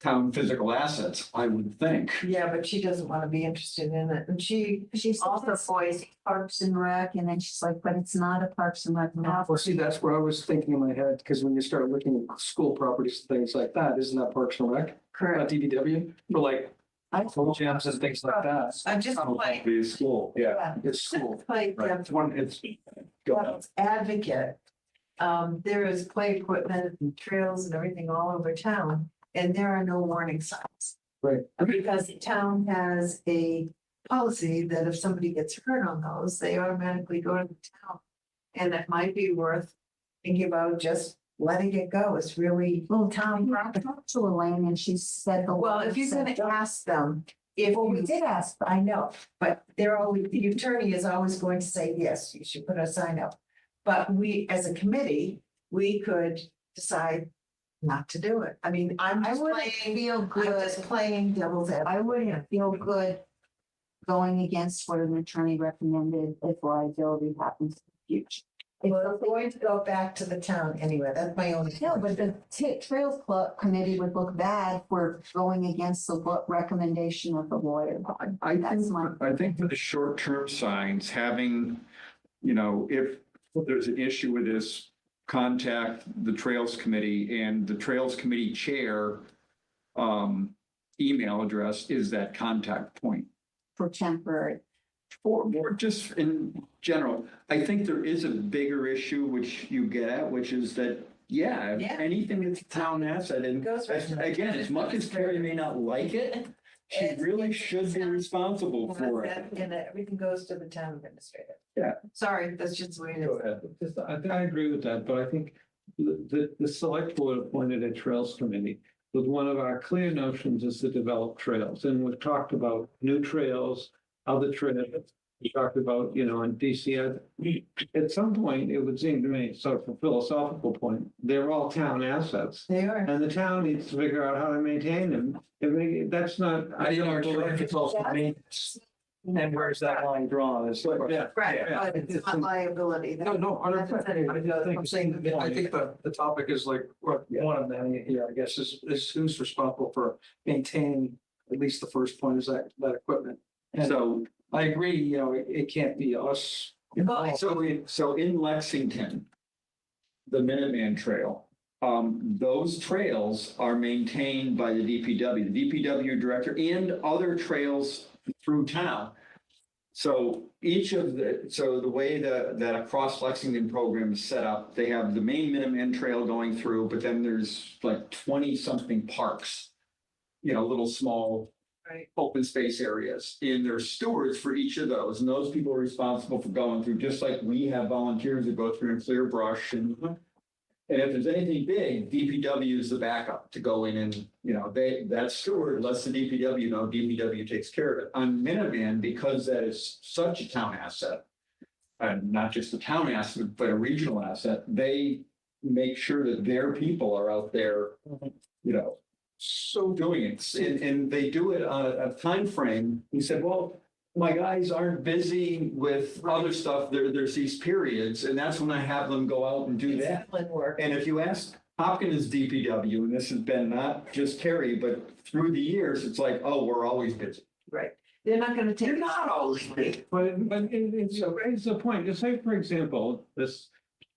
town physical assets, I would think. Yeah, but she doesn't want to be interested in it, and she She's also voiced Parks and Rec, and then she's like, but it's not a Parks and Rec now. Well, see, that's where I was thinking in my head, because when you start looking at school properties and things like that, isn't that Parks and Rec? Not correct. DPW, for like full gyms and things like that. I just like, The school, yeah. It's school. like, Right. It's one, it's. advocate there is play equipment and trails and everything all over town, and there are no warning signs. Right. Because the town has a policy that if somebody gets hurt on those, they automatically go to the town. And it might be worth thinking about just letting it go. It's really Well, town I property. talked to Elaine and she said the. Well, if you're gonna ask them, if Well, we you, did ask, I know, but they're always, the attorney is always going to say, yes, you should put a sign up. But we, as a committee, we could decide not to do it. I mean, I'm I just wouldn't playing, feel I'm good, just playing devil's advocate. I wouldn't feel good going against what an attorney recommended if liability happens in the future. If Well, I'm something- going to go back to the town anyway. That's my only. No, but the Trails Club Committee would look bad for going against the recommendation of the lawyer. That's my. I think for the short-term signs, having, you know, if there's an issue with this, contact the Trails Committee, and the Trails Committee Chair email address is that contact point. For temporary. Or just in general, I think there is a bigger issue which you get at, which is that, yeah, if Yeah. anything that's a town asset, and Goes right to the- again, as much as Carrie may not like it, she It's- really should be responsible for it. And everything goes to the town administrator. Yeah. Sorry, that's just the way it Go is. ahead. Just, I agree with that, but I think the select board appointed a trails committee. With one of our clear notions is to develop trails, and we've talked about new trails, other trails. We talked about, you know, in DCS, at some point, it would seem to me, sort of a philosophical point, they're all town assets. They are. And the town needs to figure out how to maintain them. That's not. I didn't know it's also maintenance. And where's that line drawn? It's like, Yeah. Right, Yeah. but it's not liability. No, 100%. I'm saying, Yeah. I think the topic is like, one of them here, I guess, is who's responsible for maintaining at least the first point is that equipment. And So, I agree, you know, it can't be us. Well, so in Lexington, the Minuteman Trail, those trails are maintained by the DPW, the DPW director, and other trails through town. So the way that a cross Lexington program is set up, they have the main Minuteman Trail going through, but then there's like 20-something parks, you know, little small Right. open space areas, and there's stewards for each of those, and those people are responsible for going through, just like we have volunteers that go through and clear brush and if there's anything big, DPW is the backup to go in and, you know, that steward lets the DPW know, DPW takes care of it. On Minuteman, because that is such a town asset, and not just a town asset, but a regional asset, they make sure that their people are out there, you know, so doing it, and they do it on a time frame. He said, well, my guys aren't busy with other stuff. There's these periods, and that's when I have them go out and do it's that. discipline work. And if you ask Hopkins DPW, and this has been not just Terry, but through the years, it's like, oh, we're always busy. Right. They're not gonna take. They're not always busy. But it's a point, just say, for example, this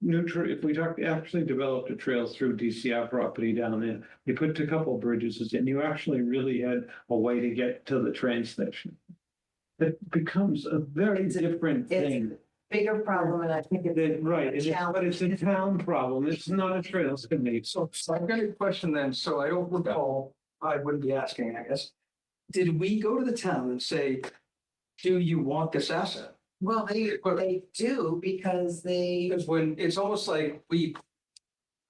if we actually developed a trail through DCR property down there, you put a couple of bridges and you actually really had a way to get to the train station. It becomes a very different It's thing. a bigger problem, and I think it's. Right, but it's a town problem, it's not a trails committee. So I've got a question then, so I don't recall, I wouldn't be asking, I guess. Did we go to the town and say, do you want this asset? Well, they do because they, Because when, it's almost like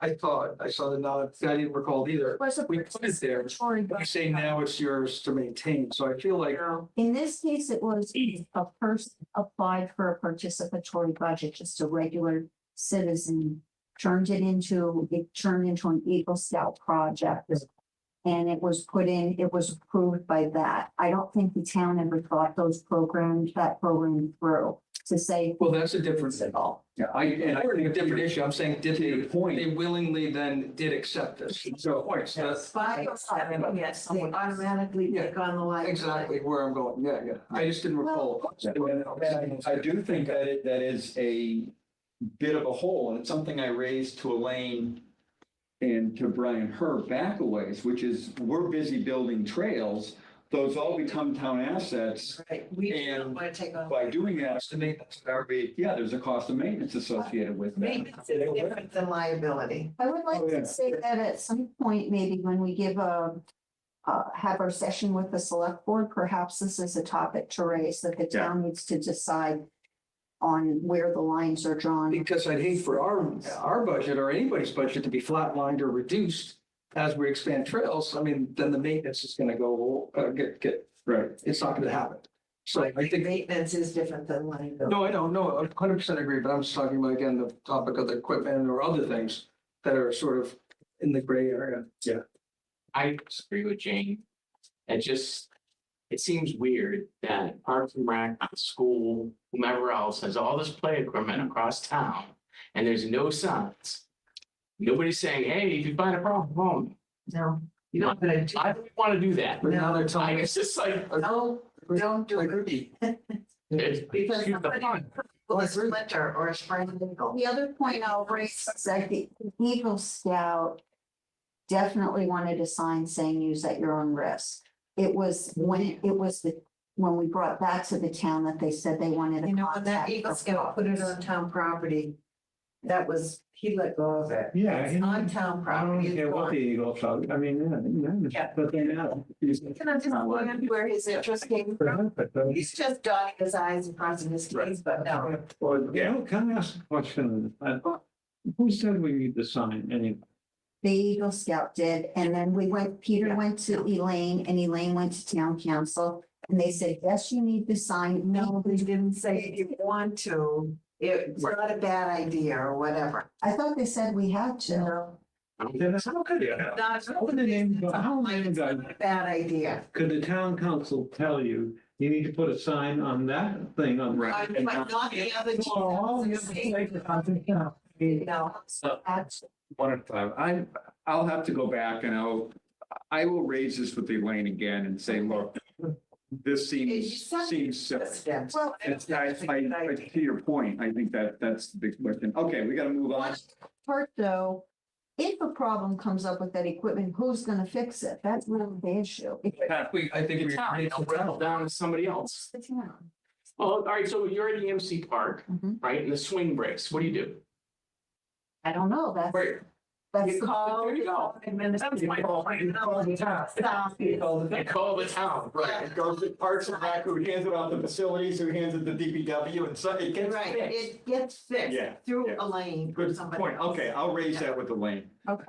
I thought, I saw the nod, I didn't recall either. We put it there, you say now it's yours to maintain, so I feel like, In this case, it was a person applied for a participatory budget, just a regular citizen. It turned into an Eagle Scout project. And it was it was approved by that. I don't think the town ever thought that program through to say. well, that's a different, At all. Yeah, and I heard a different issue, I'm saying, did To the point. they willingly then did accept this? So, points, that's by, yes, they automatically take on the liability. exactly where I'm going, yeah, I just didn't recall. I do think that is a bit of a hole, and it's something I raised to Elaine and to Brian Herb back a ways, which is we're busy building trails, those all become town assets. Right, we don't And want to take on. By doing that, That's the maintenance. yeah, there's a cost of maintenance associated with that. Maintenance is different than liability. I would like Oh, yeah. to say that at some point, maybe when we give have our session with the select board, perhaps this is a topic to raise that the Yeah. town needs to decide on where the lines are drawn. Because I'd hate for our budget or anybody's budget to be flatlined or reduced as we expand trails. I mean, then the maintenance is gonna go, get, Right. it's not gonna happen. So I think, Maintenance is different than liability. no, I don't know, 100% agree, but I'm just talking about, again, the topic of the equipment or other things that are sort of in the gray area. I disagree with Jane. It seems weird that Parks and Rec, school, whomever else has all this play equipment across town and there's no signs. Nobody's saying, hey, if you find a problem, phone. No, you don't, but I don't want to do that. But now they're I telling it's us. just like, no, don't do it. it's, Because excuse the somebody pun. will splinter or a sprained ankle. The other point I'll raise is that the Eagle Scout definitely wanted a sign saying use at your own risk. It was when we brought that to the town that they said they wanted. a You know, when that contact Eagle for Scout put it photos. on town property, that was, he let go of it. Yeah. It's on town I property. don't care what the Eagle Scout, I mean, yeah, Yeah. but they know. You can understand where his interest came from. He's just dotting his i's and crossing his t's, but no. Well, yeah, can I ask a question? Who said we need the sign anyway? The Eagle Scout did, and then Peter went to Elaine, and Elaine went to town council, and they said, yes, you need the sign. No, they didn't say if you want to, it's not a bad idea or whatever. I thought they said we had to. No. Then how could it? How would the name go? How It's many not a bad idea. could the town council tell you, you need to put a sign on that thing on. Right. But not the other. Oh, all the other places, No. That's- One at a time. I'll have to go back and I will raise this with Elaine again and say, look, this seems silly. Well, To your point, I think that's the big question. Okay, we gotta move on. one part though, if a problem comes up with that equipment, who's gonna fix it? That's really the issue. It's I think The we. town, you know, rattle down to somebody else. the town. Well, all right, so you're at the MC Park, Mhm. right? And the swing breaks. What do you do? I don't know, that's You the call. There you go. Administration. You call the town, right? It goes to Parks and Rec, who hands it off to facilities, who hands it to DPW, and so it gets Right, fixed. it gets fixed Yeah, through yeah. Elaine or Good somebody. point. else. Okay, I'll raise that with Elaine. Okay.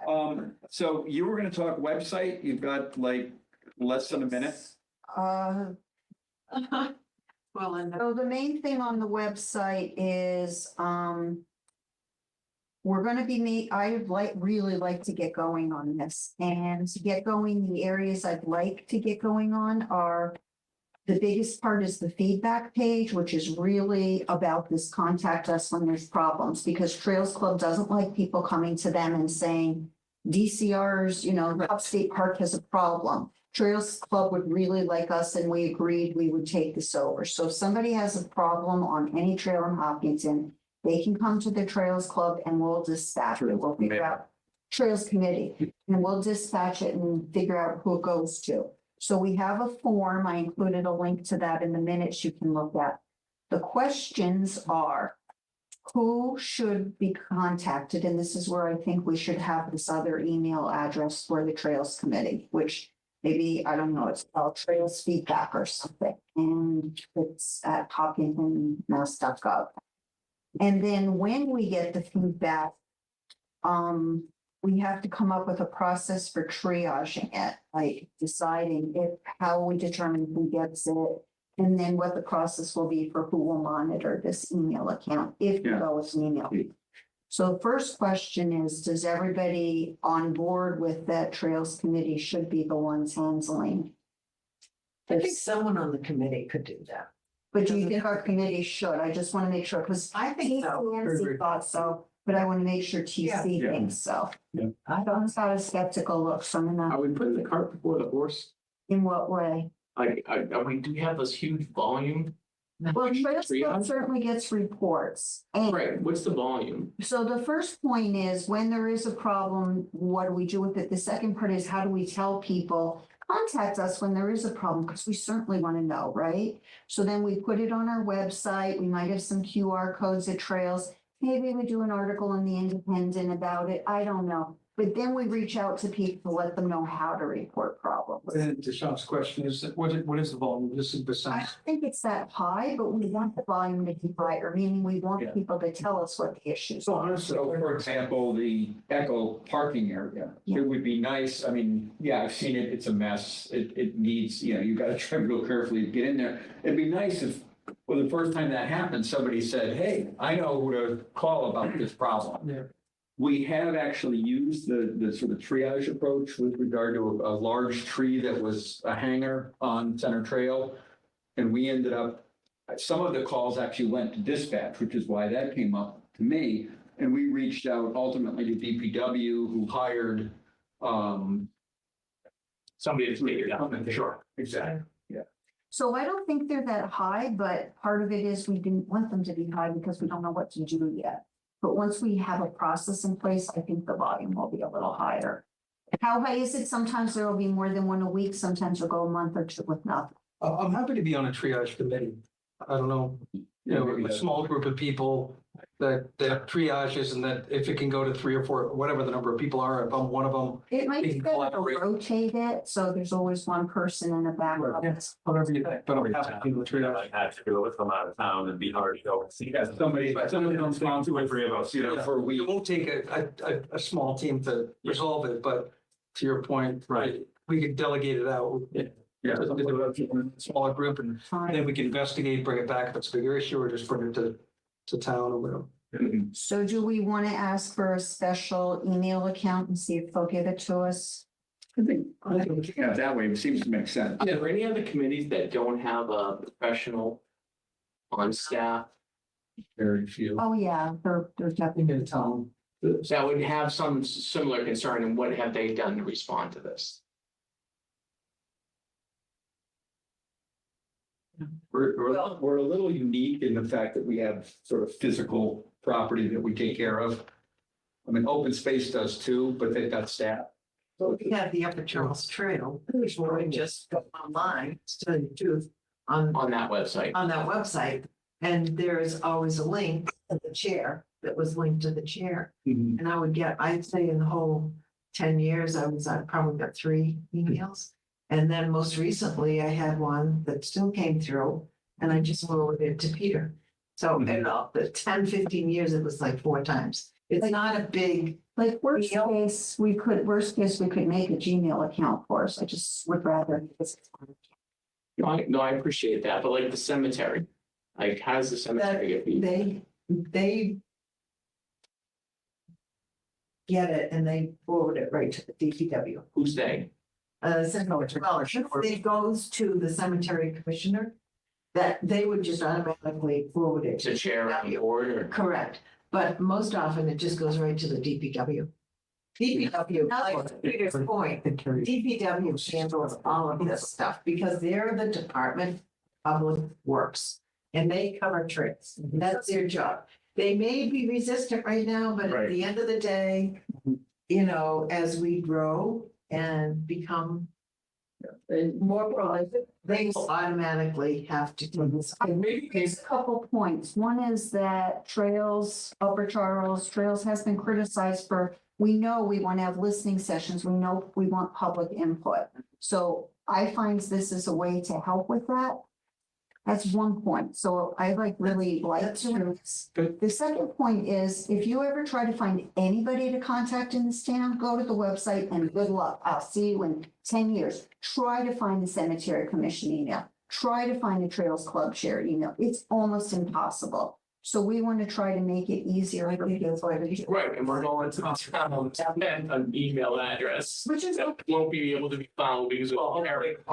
So you were gonna talk website, you've got like less than a minute. Well, and So the main thing on the website is, we're gonna be really like to get going on this. And to get going, the areas I'd like to get going on are, the biggest part is the feedback page, which is really about this contact us when there's problems, because Trails Club doesn't like people coming to them and saying, DCR's, Upstate Park has a problem. Trails Club would really like us, and we agreed we would take this over. So if somebody has a problem on any trail in Hopkinton, they can come to the Trails Club and we'll dispatch it. We'll figure out Trails Committee, and we'll dispatch it and figure out who it goes to. So we have a form. I included a link to that in the minutes you can look at. The questions are, who should be contacted? And this is where I think we should have this other email address for the Trails Committee, which maybe, I don't know, it's called Trails Feedback or something. And it's at hopkintonmass.gov. And then when we get the feedback, we have to come up with a process for triaging it, like deciding how we determine who gets it. And then what the process will be for who will monitor this email account, if you Yeah. go with an email. So the first question is, does everybody on board with that Trails Committee should be the ones handling? I think someone on the committee could do that. But do you think our committee should? I just want to make sure, because I think so. TCNC thought so, but I want to make sure TC Yeah. thinks so. I Don's got a skeptical look, so I'm Are not, we putting the cart before the horse? in what way? Like, do we have this huge volume? Well, Trails Club Triage? certainly gets reports. And Right, what's the volume? so the first point is, when there is a problem, what do we do with it? The second part is, how do we tell people, contact us when there is a problem, because we certainly want to know, right? So then we put it on our website. We might have some QR codes at Trails. Maybe we do an article in the Independent about it. I don't know. But then we reach out to people, let them know how to report problems. And to Sean's question is, what is the volume? This is I besides. don't think it's that high, but we want the volume to be higher, meaning we want Yeah. people to tell us what the issues So, are. for example, the Echo parking area, it would be nice, I mean, yeah, I've seen it, it's a mess. It needs, you gotta tread real carefully to get in there. It'd be nice if, well, the first time that happened, somebody said, hey, I know who to call about this problem. Yeah. We have actually used the sort of triage approach with regard to a large tree that was a hanger on Center Trail. And we ended up, some of the calls actually went to dispatch, which is why that came up to me. And we reached out ultimately to DPW, who hired, Somebody to take it down, sure. exactly. So I don't think they're that high, but part of it is we didn't want them to be high because we don't know what to do yet. But once we have a process in place, I think the volume will be a little higher. How high is it? Sometimes there will be more than one a week. Sometimes you'll go a month or two with nothing. I'm happy to be on a triage committee. I don't know, a small group of people that triages, and that if it can go to 3 or 4, whatever the number of people are, if I'm one of them, It might We be can better to collaborate. rotate it, so there's always one person in the backup. yes, whatever you think, but I'm happy to do the triage. I had to do it from out of town and be hard to go and see. Somebody comes down, 2 or 3 of us, for a It week. won't take a small team to resolve it, but to your point, Right. we could delegate it out. Yeah. To do it in a smaller group, and then we can investigate, bring it back if it's a bigger issue, or just bring it to town or whatever. So do we want to ask for a special email account and see if they'll give it to us? I think looking at it that way, it seems to make sense. Are there any other committees that don't have a professional on staff Very few. Oh, yeah, they're definitely. In town. that would have some similar concern, and what have they done to respond to this? We're a little unique in the fact that we have sort of physical property that we take care of. I mean, open space does too, but they've got staff. So we have the Upper Charles Trail, which we just go online, to tell you the truth, on On that website? that website. And there is always a link to the chair that was linked to the chair. And I'd say in the whole 10 years, I probably got 3 emails. And then most recently, I had one that still came through, and I just forwarded it to Peter. So in the 10, 15 years, it was like 4 times. It's not a big, Like worst Email? case, we could make a Gmail account for us. I just would rather. No, I appreciate that, but like the cemetery, like how does the cemetery get beat? they get it and they forward it right to the DPW. Who's they? Well, if it goes to the cemetery commissioner, that they would just automatically forward it. It's a chair on the board or? Correct, but most often it just goes right to the DPW. DPW, like to Peter's point, DPW handles all of this stuff because they're the Department of Public Works. And they cover trails. That's their job. They may be resistant right now, but at the end of the day, as we grow and become more prolific, they will automatically have to do this. There's a couple points. One is that Upper Charles Trails has been criticized for, we know we want to have listening sessions. We know we want public input. So I find this is a way to help with that. That's one point. So I really like That's to. true. The second point is, if you ever try to find anybody to contact in this town, go to the website and good luck. I'll see you in 10 years. Try to find the cemetery commission email. Try to find the Trails Club share email. It's almost impossible. So we want to try to make it easier for people. Right, and we're going to send an email address Which is that won't be able to be found because of Eric.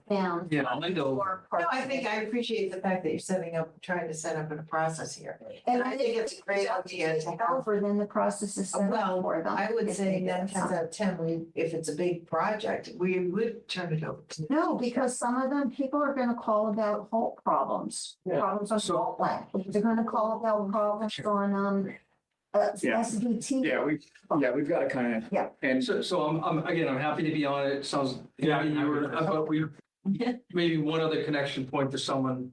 down. Yeah, Linda. No, I think I appreciate the fact that you're trying to set up a process here. And I think it's a great idea to have. However, then the process is set up Well, for them. I would if say they get 9 times out of 10, if it's a big project, we would turn it over to. No, because some of them, people are gonna call about halt problems, Yeah. problems on salt land. They're gonna call about problems on, Yeah. SVT. We've got to kind of. Yeah. And So I'm happy to be on it. Sounds, maybe you were, but we, maybe one other connection point for someone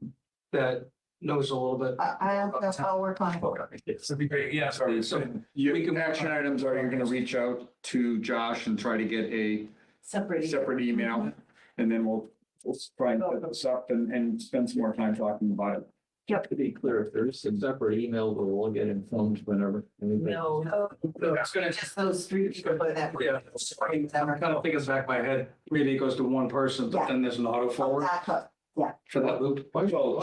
that knows a little bit. I'll work on it. That'd be great. Yeah, sorry. So your we can- action items are you're going to reach out to Josh and try to get a Separate. separate email. And then we'll try and put this up and spend some more time talking about it. To be clear, if there's a separate email, we'll get informed whenever. No, It's gonna, just those three people that. yeah, I kind of think it's back of my head. Maybe it goes to one person, but then there's an auto forward Backup, for that loop.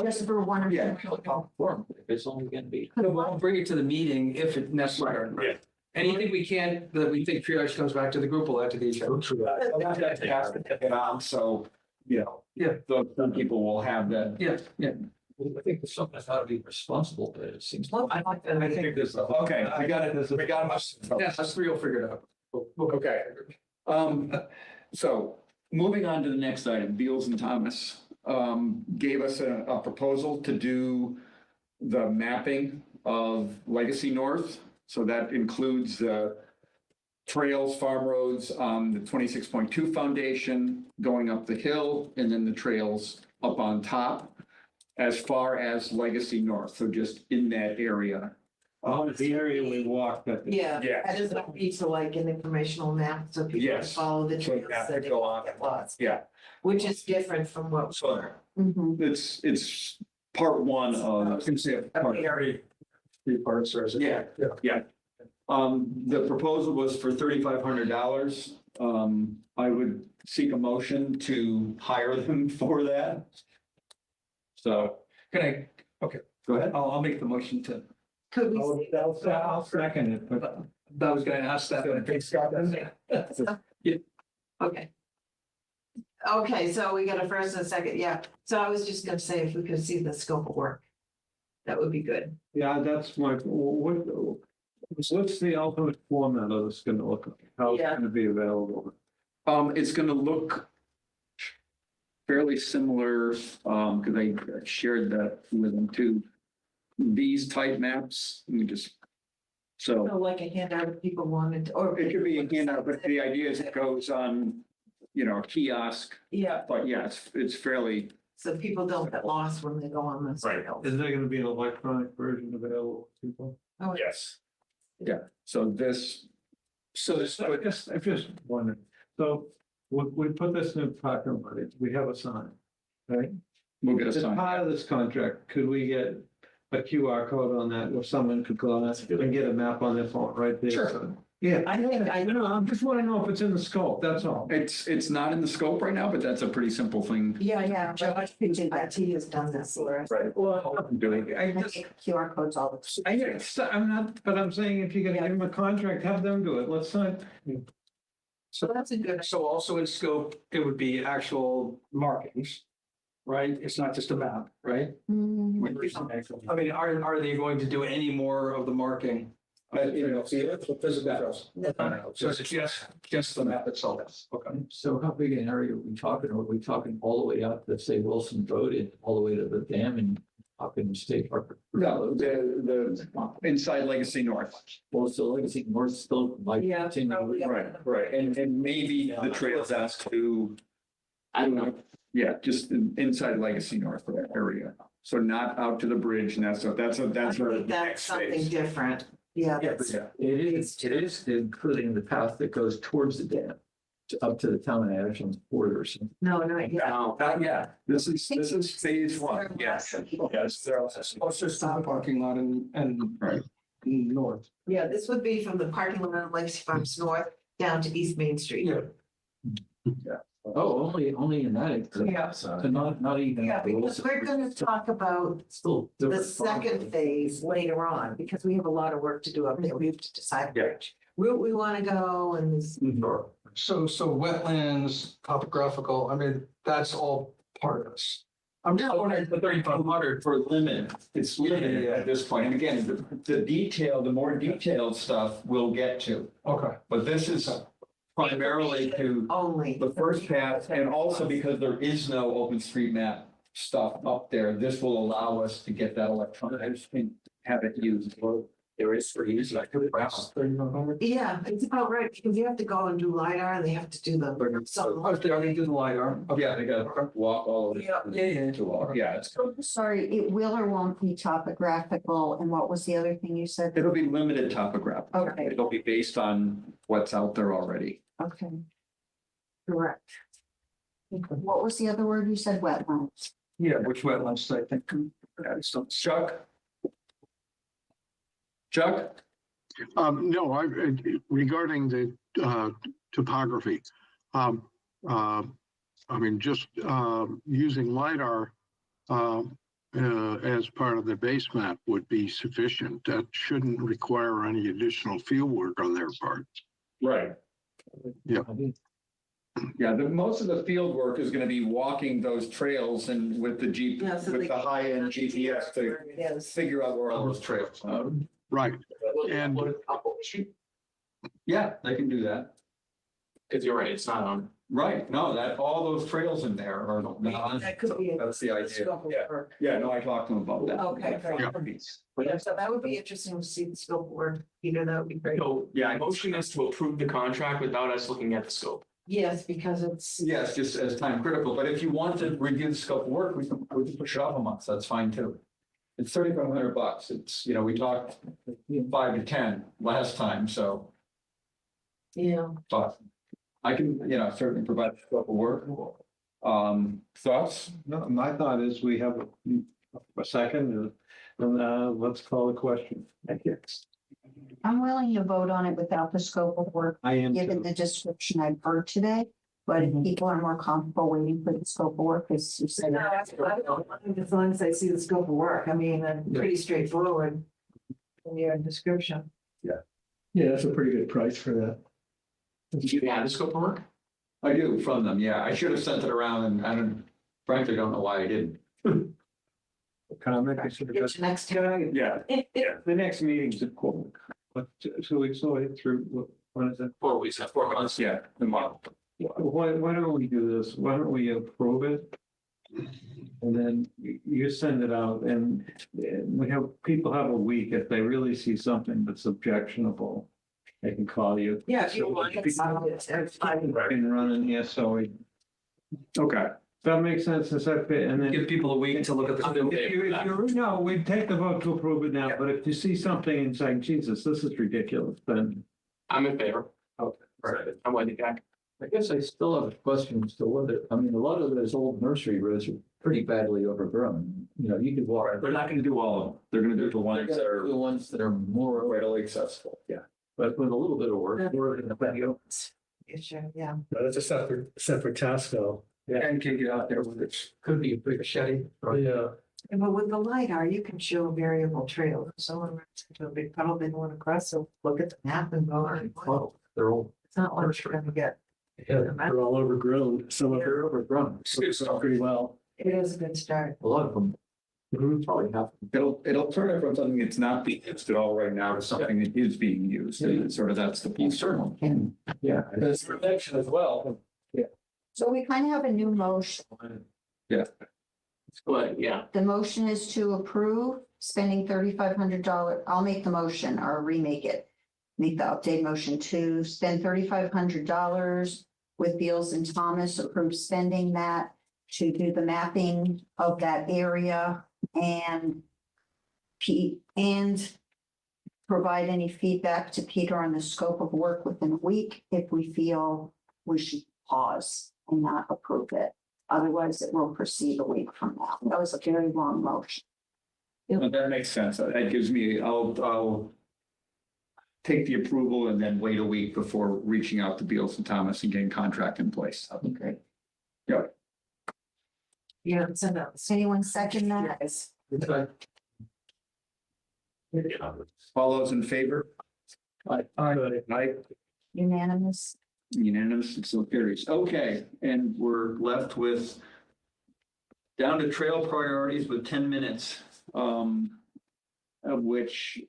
just for one or Yeah. two. If it's only gonna be. So we'll bring it to the meeting if it's necessary. Yeah. Anything we can, that we think triage comes back to the group, we'll add to the agenda. So, you know. Yeah. Some people will have that. Yeah, yeah. I think there's something that's gotta be responsible, but it seems. Well, I like that. I think there's. Okay, we got it. We got it. Yeah, us three will figure it out. Okay. So moving on to the next item, Beals and Thomas gave us a proposal to do the mapping of Legacy North. So that includes the trails, farm roads, the 26.2 foundation going up the hill, and then the trails up on top as far as Legacy North. So just in that area. The area we walked at. Yeah, Yeah. that is what needs to like an informational map so people can Yes. follow the So you trails have to that they go won't on. get lost. Yeah. Which is different from what. So Mhm. it's part one of. Three parts, or is it? Yeah, yeah. The proposal was for $3,500. I would seek a motion to hire them for that. So, Can I, go ahead. I'll make the motion to, Could we? I'll second it, but I was gonna ask that. Okay. Okay, so we got a first and a second, yeah. So I was just gonna say if we could see the scope of work. That would be good. yeah, that's my, what's the ultimate format of this gonna look like? How it's Yeah. gonna be available? It's gonna look fairly similar, because I shared that with them too. These type maps, let me just, so. So like a handout if people wanted, to- or. It could be a handout, but the idea is it goes on, a kiosk, Yeah, but yeah, it's fairly, so people don't get lost when they go on the Right. trails. Is there gonna be an electronic version available to people? Oh, yes. Yeah, so this, I just wondered, so we put this in parking lot, we have a sign, right? we'll get a As sign. part of this contract, could we get a QR code on that, or someone could go on that and get a map on their phone right there? Sure. Yeah, I think I know. I just wanna know if it's in the scope, that's all. It's not in the scope right now, but that's a pretty simple thing. Yeah, Josh, IT has done this for us. Right. Well, I'm doing I it. I just, make QR codes all the time. I'm not, but I'm saying if you're gonna give them a contract, have them do it, let's sign. So that's a good. So also in scope, it would be actual markings, right? It's not just a map, right? Mm, I mean, are they going to do any more of the marking? Physical trails. So it's just the map itself. Okay. So how big an area are we talking? Are we talking all the way out to, say, Wilson Road and all the way to the dam and up in the state park? No, the inside Legacy North. Well, so Legacy North still like. Yeah, continue. probably. Right. And maybe the trails as to, I don't know. yeah, just inside Legacy North area. So not out to the bridge and that's I our think that's next something phase. different. Yeah, that's, Yeah. It is including the path that goes towards the dam, up to the town of Ashland's border or something. no, not yet. No, Yeah, this is phase one. Yes. Yes. Also, stop the parking lot and Right. north. Yeah, this would be from the parking lot of Legacy Farms North down to East Main Street. Yeah. Oh, only in that. Yeah. So not even. Yeah, because we're gonna talk about Still. the different. second phase later on, because we have a lot of work to do up there. We have to decide Yeah. which route we wanna go and this. So wetlands, topographical, I mean, that's all part of this. I'm just wondering, the 3,500 For limit, it's limited at this point. And again, the more detailed stuff we'll get to. okay. But this is primarily to Only. the first pass, and also because there is no OpenStreetMap stuff up there, this will allow us to get that electronic and have it used. There is for use, like, Yeah, it's about right, because you have to go and do LiDAR, and they have to do the. Oh, they already do the LiDAR. Oh, yeah, they got to walk all over. Yeah. To walk, yeah, it's, Sorry, it will or won't be topographical, and what was the other thing you said? It'll be limited topographic. Okay. It'll be based on what's out there already. Okay, Correct. what was the other word you said, wetlands? yeah, which wetlands, I think. Chuck? Chuck? No, regarding the topography, I mean, just using LiDAR as part of the base map would be sufficient. That shouldn't require any additional field work on their part. Right. Yeah. Yeah, most of the field work is gonna be walking those trails and with the Jeep, Yeah, so with they the can- high-end GPS to Where it is. figure out where all those trails are. Right. And- Yeah, they can do that. Because you're right, it's not on. Right, no, that, all those trails in there are not. That could be. That's the idea. Scope of Yeah. work. Yeah, no, I talked to him about that. Okay, great. Yeah. Yeah, so that would be interesting to see the scope of work, Peter, that would be great. So, Yeah. motion is to approve the contract without us looking at the scope. Yes, because it's, Yes, just as time critical, but if you want to review the scope of work, we can push it off a month, that's fine too. It's $3,500, it's, we talked 5 to 10 last time, so, yeah, but I can, certainly provide the scope of work. Thoughts? No, my thought is we have a second and let's call the question. I'm willing to vote on it without the scope of work, I am. given the description I've heard today. But if people are more comfortable waiting for the scope of work, as you said. no, I don't mind as long as I see the scope of work, I mean, pretty straightforward in your description. Yeah, that's a pretty good price for that. Do you have the scope of work? I do from them, yeah, I should have sent it around and I frankly don't know why I didn't. Comment, I should have Get got. your next time. Yeah, the next meeting's at quarter. What, 2 weeks away through, what is it? 4 weeks, 4 months. Yeah, the model. Why don't we do this? Why don't we approve it? And then you send it out and we have, people have a week. If they really see something that's objectionable, they can call you. Yeah, if you want. it's fine. And run an ESO. Okay. That makes sense. Is that fit? And then. Give people a week to look at the. No, we'd take the vote to approve it now, Yeah. but if you see something and say, Jesus, this is ridiculous, then. I'm in favor. Okay. I'm with you, Jack. I guess I still have a question as to whether, I mean, a lot of those old nursery roads are pretty badly overgrown. You could walk. They're not gonna do all of them, they're gonna do the ones that are The ones that are more, readily accessible. Yeah. but with a little bit of work, more than the patio. Issue, yeah. That's a separate task though. And can get out there with it. Could be a big machete. Yeah. But with the LiDAR, you can show variable trails. If someone runs into a big puddle they don't want to cross, so look at the map and go, Well, they're old. it's not like you're gonna get. Yeah, they're all overgrown. Some of them are overgrown. So pretty well. It is a good start. A lot of them. Probably have. It'll turn it from something that's not being used at all right now to something that is being used, and it's sort of, that's the You point. certainly can. Yeah. There's protection as well. So we kind of have a new motion. But yeah, The motion is to approve spending $3,500. I'll make the motion or remake it. Make the update motion to spend $3,500 with Beals and Thomas, approve spending that to do the mapping of that area and provide any feedback to Peter on the scope of work within a week if we feel we should pause and not approve it. Otherwise, it will proceed a week from now. That was a very long motion. That makes sense, that gives me, I'll take the approval and then wait a week before reaching out to Beals and Thomas and getting contract in place. That'd be great. Yeah, send out. Anyone second that? Yes. All those in favor? Aye. Unanimous? Unanimous, and so carries. Okay, and we're left with down to trail priorities with 10 minutes, of which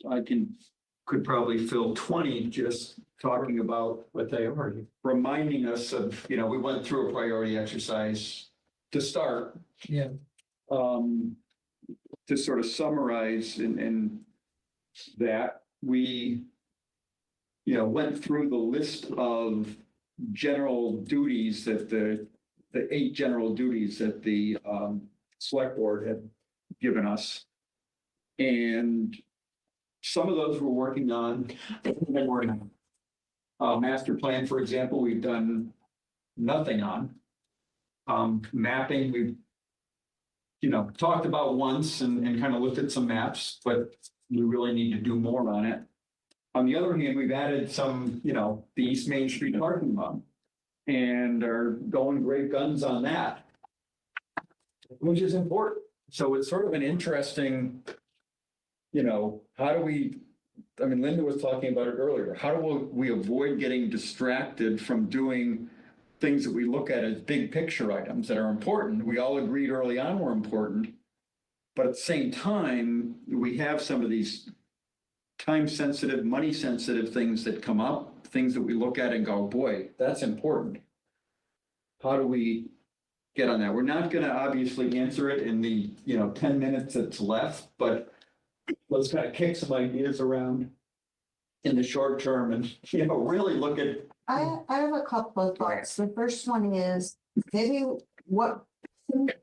I could probably fill 20 just talking about What they are. reminding us of, we went through a priority exercise to start. Yeah. to sort of summarize in that, we, went through the list of general duties that the 8 general duties that the select board had given us. And some of those we're working on. Master plan, for example, we've done nothing on. Mapping, we've, talked about once and kind of looked at some maps, but we really need to do more on it. On the other hand, we've added some, the East Main Street parking lot and are going great guns on that, which is important. So it's sort of an interesting, how do we, Linda was talking about it earlier. How do we avoid getting distracted from doing things that we look at as big picture items that are important? We all agreed early on were important. But at the same time, we have some of these time-sensitive, money-sensitive things that come up, things that we look at and go, boy, that's important. How do we get on that? We're not going to obviously answer it in the, 10 minutes that's left, but let's kind of kick some ideas around in the short term and, really look at. I have a couple of thoughts. The first one is maybe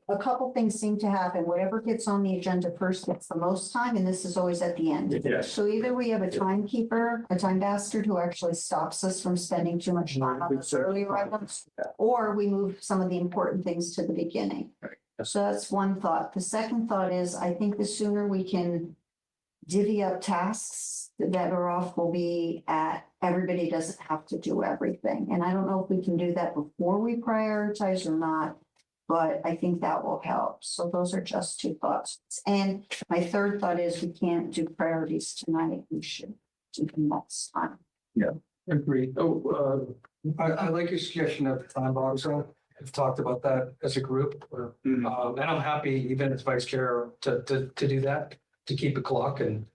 a couple things seem to happen. Whatever gets on the agenda first gets the most time, and this is always at the end. Yes. So either we have a timekeeper, a time bastard who actually stops us from spending too much time on those earlier items, or we move some of the important things to the beginning. So that's one thought. The second thought is, I think the sooner we can divvy up tasks, the better off we'll be at. Everybody doesn't have to do everything. And I don't know if we can do that before we prioritize or not, but I think that will help. So those are just 2 thoughts. And my third thought is we can't do priorities tonight. We should do them next time. Agreed. I like your suggestion of time box. I've talked about that as a group. And I'm happy, even as vice chair, to do that, to keep a clock and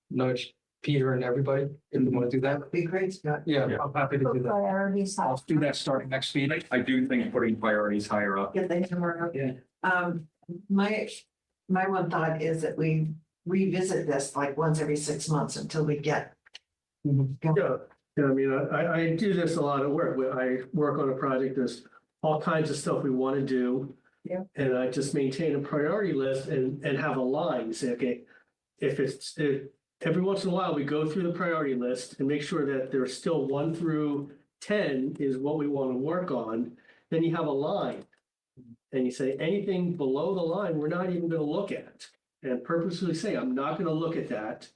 nudge Peter and everybody if you want to do that. That'd be great, Scott. Yeah, I'm happy to do that. Priorities. I'll do that starting next meeting. I do think putting priorities higher up. Get the hammer up. Yeah. My one thought is that we revisit this like once every 6 months until we get. Yeah, I do this a lot of work. I work on a project, there's all kinds of stuff we want to do. Yeah. And I just maintain a priority list and have a line, say, okay, if every once in a while, we go through the priority list and make sure that there's still 1 through 10 is what we want to work on. Then you have a line. And you say, anything below the line, we're not even going to look at. And purposely say, I'm not going to look at that.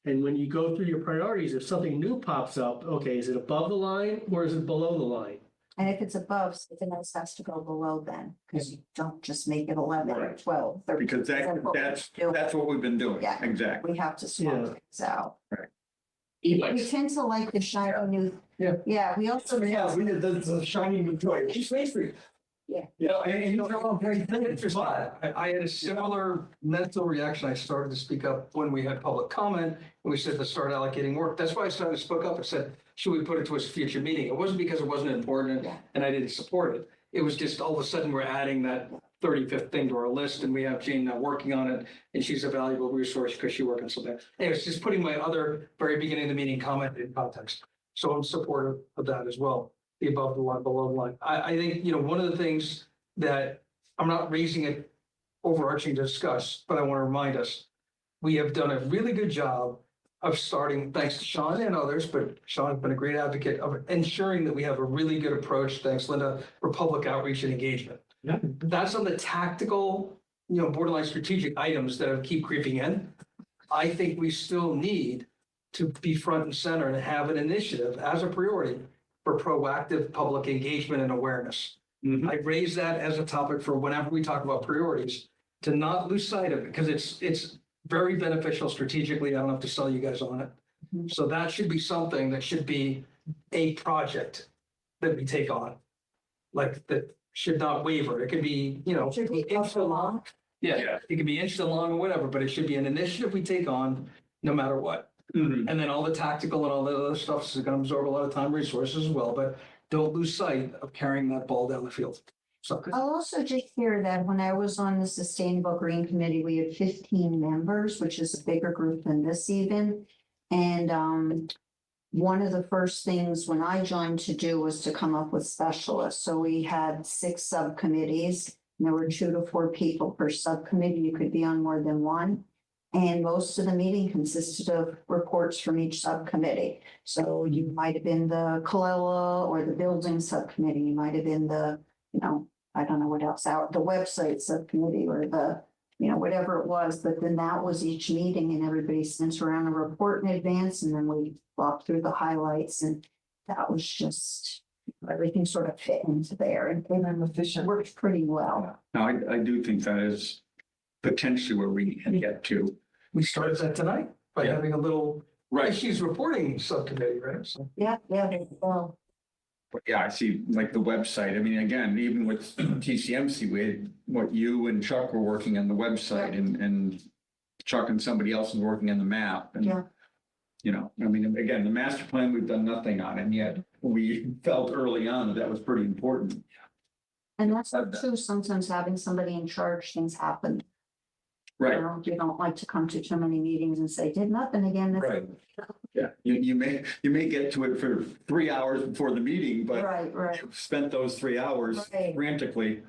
And when you go through your priorities, if something new pops up, okay, is it above the line or is it below the line? And if it's above, something else has to go below then, because you don't just make it 11 or 12. 13. Because that's what we've been doing. Yeah. Exactly. We have to swap Yeah. things out. We E-bikes. tend to like the shiny new. Yeah. Yeah, we also. we did the shiny new toy. She's Main Street. Yeah. I'm very interested. I had a similar mental reaction. I started to speak up when we had public comment, and we said to start allocating work. That's why I started to speak up and said, should we put it to a future meeting? It wasn't because it wasn't important Yeah. and I didn't support it. It was just all of a sudden we're adding that 35th thing to our list, and we have Jane now working on it, and she's a valuable resource because she worked on something. Anyways, just putting my other very beginning of the meeting comment in context. So I'm supportive of that as well. The above the line, below the line. I think, one of the things that I'm not raising it overarching to discuss, but I want to remind us, we have done a really good job of starting, thanks to Sean and others, but Sean's been a great advocate of ensuring that we have a really good approach, thanks Linda, for public outreach and engagement. Yeah. That's on the tactical, borderline strategic items that keep creeping in. I think we still need to be front and center and have an initiative as a priority for proactive public engagement and awareness. I raise that as a topic for whenever we talk about priorities, to not lose sight of it, because it's very beneficial strategically. I don't have to sell you guys on it. So that should be something that should be a project that we take on. Like that should not waver. It could be, Should be inch long. Yeah, it could be inch long or whatever, but it should be an initiative we take on no matter what. And then all the tactical and all the other stuff is going to absorb a lot of time, resources as well, but don't lose sight of carrying that ball down the field. So, I'll also just hear that when I was on the Sustainable Green Committee, we had 15 members, which is a bigger group than this even. And one of the first things when I joined to do was to come up with specialists. So we had 6 subcommittees. And there were 2 to 4 people per subcommittee. You could be on more than one. And most of the meeting consisted of reports from each subcommittee. So you might have been the COLELA or the building subcommittee. You might have been the, I don't know what else out, the website subcommittee or the, whatever it was. But then that was each meeting and everybody sent around a report in advance and then we walked through the highlights and that was just, everything sort of fit into there and I'm efficient. worked pretty well. Now, I do think that is potentially where we can get to. we started that tonight by Yeah. having a little Right. issues reporting subcommittee, right? So. Yeah, well, But yeah, I see like the website. I mean, again, even with TCMC, we had what you and Chuck were working on the website and Chuck and somebody else was working on the map. And, Yeah. I mean, again, the master plan, we've done nothing on, and yet we felt early on that that was pretty important. and that's not true. Sometimes having somebody in charge, things happen. You don't like to come to too many meetings and say, did nothing again. Right. Yeah, you may get to it for 3 hours before the meeting, but Right. you've spent those 3 hours Right. frantically,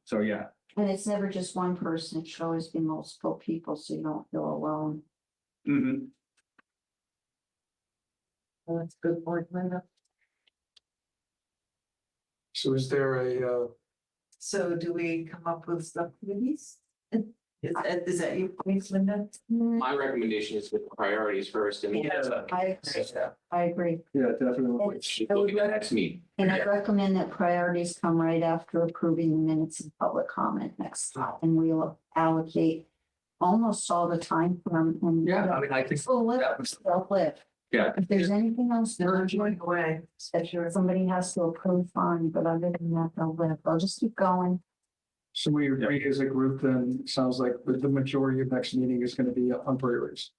so yeah. And it's never just one person. It should always be multiple people, so you don't feel alone. Mhm. Well, that's a good point, Linda. So is there a, So do we come up with subcommittees? Is that your point, Linda? My recommendation is with priorities first and I agree. yeah, definitely. look at the next meeting. And I recommend that priorities come right after approving the minutes and public comment next time. And we'll allocate almost all the time from. And Yeah, I mean, I think Full live, that was, self-live. Yeah. If there's anything else that They're going away. somebody has to approve, fine, but other than that, they'll live. They'll just keep going. so we agree as a group, then it sounds like the majority of next meeting is gonna be on priorities.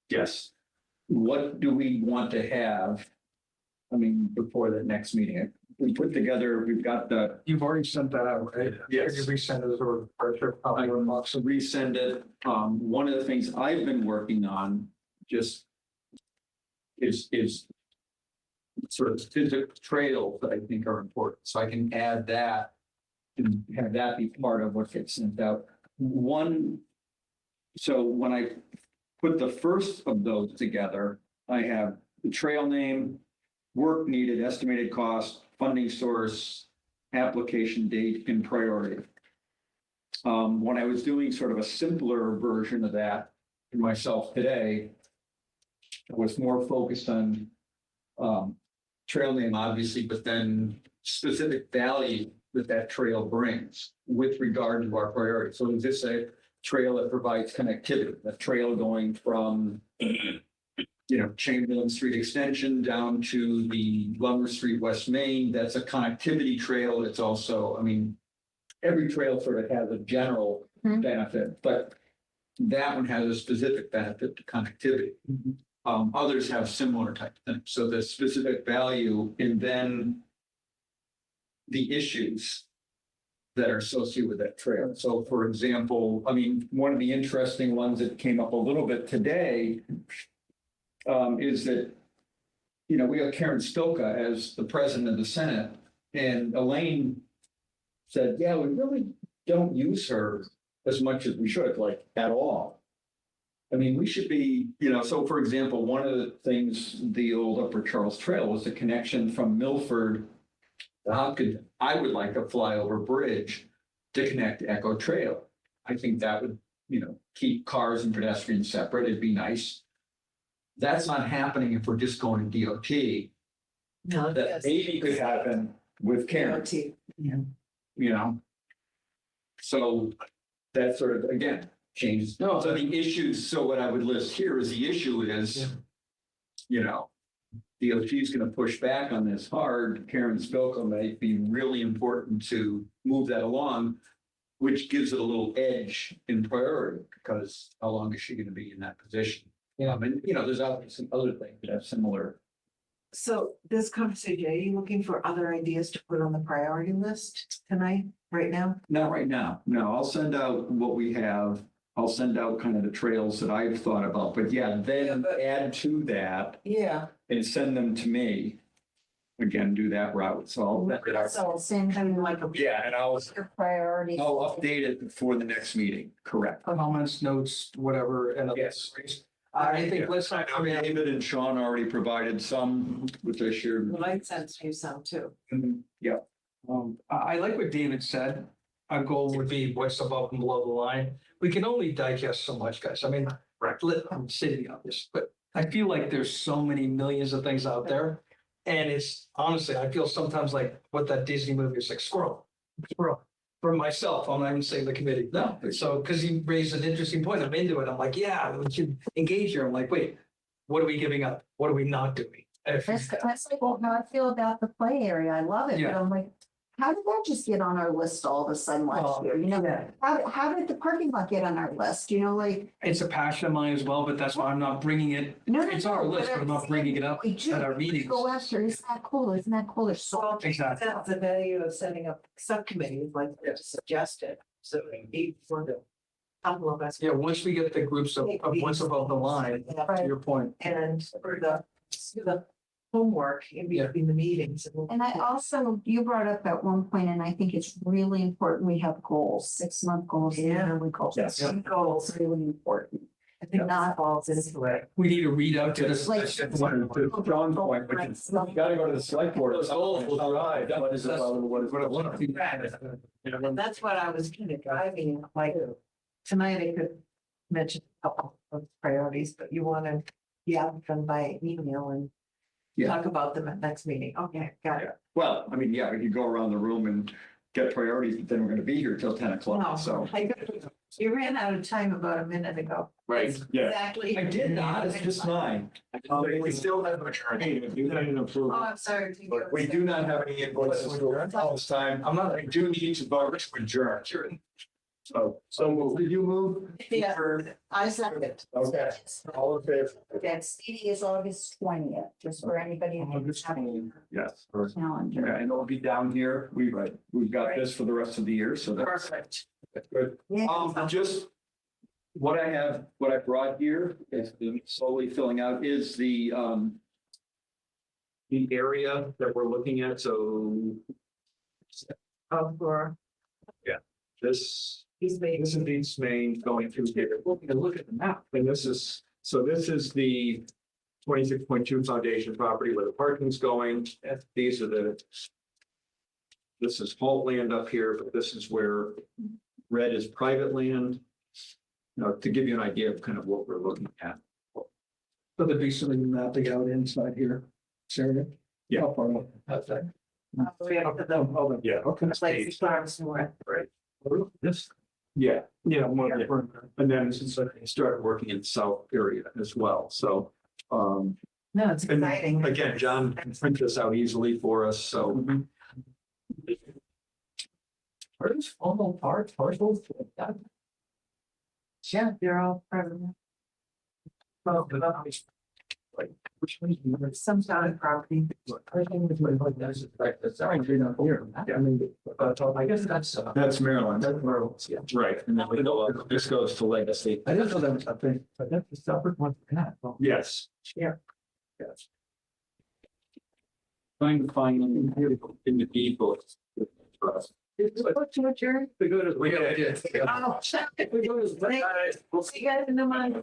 Yes. What do we want to have? I mean, before the next meeting, we put together, we've got the, You've already sent that out, right? Yes. You resend it or. I will resend it. One of the things I've been working on just is sort of physical trails that I think are important. So I can add that and have that be part of what gets sent out. So when I put the first of those together, I have the trail name, work needed, estimated cost, funding source, application date, and priority. When I was doing sort of a simpler version of that for myself today, I was more focused on trail name, obviously, but then specific value that trail brings with regard to our priority. So is this a trail that provides connectivity, a trail going from Chamberlain Street Extension down to the Lumber Street, West Main? That's a connectivity trail. It's also, I mean, every trail sort of has a general benefit, but that one has a specific benefit to connectivity. Others have similar type things. So the specific value and then the issues that are associated with that trail. So for example, I mean, one of the interesting ones that came up a little bit today is that, we have Karen Spilka as the president of the Senate, and Elaine said, yeah, we really don't use her as much as we should, like at all. I mean, we should be, so for example, one of the things, the old Upper Charles Trail was the connection from Milford to Hopkins. I would like a flyover bridge to connect to Echo Trail. I think that would, keep cars and pedestrians separate. It'd be nice. That's not happening if we're just going to DOT. No, That maybe could happen with Karen. So that sort of, again, changes. No. So the issues, so what I would list here is the issue is, DOT is going to push back on this hard. Karen Spilka may be really important to move that along, which gives it a little edge in priority, because how long is she going to be in that position? And there's obviously some other things that have similar So this conversation, are you looking for other ideas to put on the priority list tonight, right now? Not right now. No, I'll send out what we have. I'll send out kind of the trails that I've thought about, but yeah, Yeah, then but- add to that Yeah. and send them to me. Again, do that route. So I'll, So I'll send Kind you of like a. yeah, and I'll your priorities. update it for the next meeting. Correct. Comments, notes, whatever, and. Yes. I think let's I not. know David and Sean already provided some, which I shared. Well, I sent you some too. Yeah. I like what David said. Our goal would be what's above and below the line. We can only digest so much, guys. I mean, I'm sitting on this, but I feel like there's so many millions of things out there. And it's honestly, I feel sometimes like what that Disney movie is like squirrel. For myself, I'm not even saying the committee. No, so because you raised an interesting point, I'm into it. I'm like, yeah, we should engage here. I'm like, wait, what are we giving up? What are we not doing? If- That's like how I feel about the play area. I love it, but Yeah. I'm like, how did that just get on our list all of a sudden last Well, year? You know, yeah. how did the parking lot get on our list? You know, like, It's a passion of mine as well, but that's why I'm not bringing it. no, no, It's on our no, list, but I'm not bringing it up we do. at our We meetings. Go after, isn't that cool? Isn't that cool? There's so So Exactly. that's the value of setting up subcommittees like you suggested. So maybe for the couple of us. Yeah, once we get the groups of what's above the line, to your point. And for the homework in between the meetings. And I also, you brought up at one point, and I think it's really important, we have goals, 6-month goals, Yeah. yearly goals. Yes. Goals. It's really important. I think Not- that falls into it. We need to read out to this. Like- To John's point, which is, you gotta go to the select board. Those goals will drive. What is it, what is it? And that's what I was kind of driving, like, tonight I could mention a couple of priorities, but you want to, them by email and Yeah. talk about them at next meeting. Okay, got it. Well, I mean, yeah, we could go around the room and get priorities, but then we're gonna be here till 10 o'clock, No, so. you ran out of time about a minute ago. Right. Yeah. Exactly. I did not, it's just mine. We still have a attorney, we do need an Oh, approval. I'm sorry. But we do not have any invoices all this time. I do need to vote to adjourn. So did you move? Yeah, I second. Okay, all in favor? That CD is August 20th, just for anybody. who August doesn't have 20th. Yes. a Calendar. Yeah, and it'll be down here. We've got this for the rest of the year, so that's Perfect. good. Yeah. Just what I brought here is slowly filling out is the area that we're looking at, so For, this he's made. is East Main going through here. Well, we can look at the map, and this is the 26.2 foundation property where the parking's going. These are this is fault land up here, but this is where red is private land. Now, to give you an idea of kind of what we're looking at. So there'd be something mapping out inside here, Sarah. Yeah. How far away? How's that? We have to the Yeah, okay. Lazy Farms North. This, yeah, and then since I started working in the south area as well, so, No, it's and exciting. again, John can print this out easily for us, so. Are those formal parcels? Yeah, they're all private. Which one's Some kind of property. everything is like that's right, that's not here. I mean, I guess that's That's Maryland. that's Merle's, yeah. Right, and then we go up, this goes to Legacy. I didn't know that was a thing, but that's a separate one for that. Yes. Yeah. Yes. Trying to find in the deed books. What's your turn? We go to. Oh, check. We'll see you guys in a month.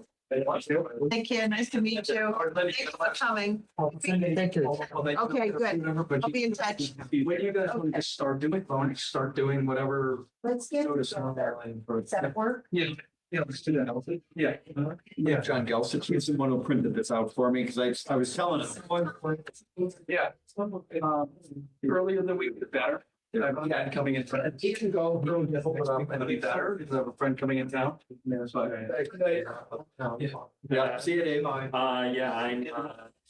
Take care. Nice to meet you. Thank you for coming. Thank you. Okay, good. I'll be in touch. When you guys want to start doing whatever. Let's get, Go to does some- that work? Yeah, let's do that. Yeah. Yeah. John Gelsich, he's the one who printed this out for me, because I was telling him. Yeah. Earlier the week, the better. I've had coming in. You can go. It'll be better. If you have a friend coming in town. Yeah, see you, Dave. Yeah, I'm,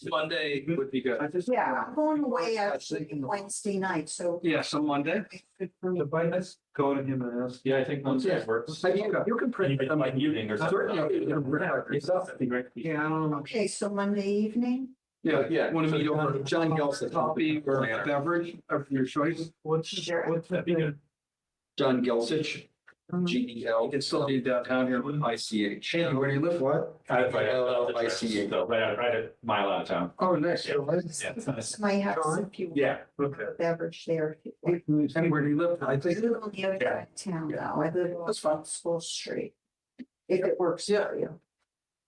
Monday would be good. Yeah, I'm going away actually Wednesday night, so. Yeah, so Monday. Go to him and ask. Yeah, I think once that works. You can print Even them. like evening or something. Certainly. Yeah, I don't know. Okay, so Monday evening, Yeah, want to meet over John Gelston, coffee or a beverage of your choice? What's That'd be good. John Gelsich, GEL. It's still be downtown here with ICH. Andy, where do you live? What? Right at ICH. right at mile out of town. Oh, nice. Yeah, it's nice. My house, if you want Yeah. Okay. beverage there. And where do you live? I I think. live on the other side of town now. I live on That's fine. School Street. If it works for you.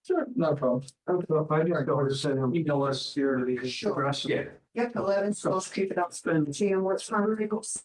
Sure, no problem. So if I just go to send them. Email us here to the Sure. address. Yeah. Yep, 11 School Street, but I'll spend, see, and what's from Eagles.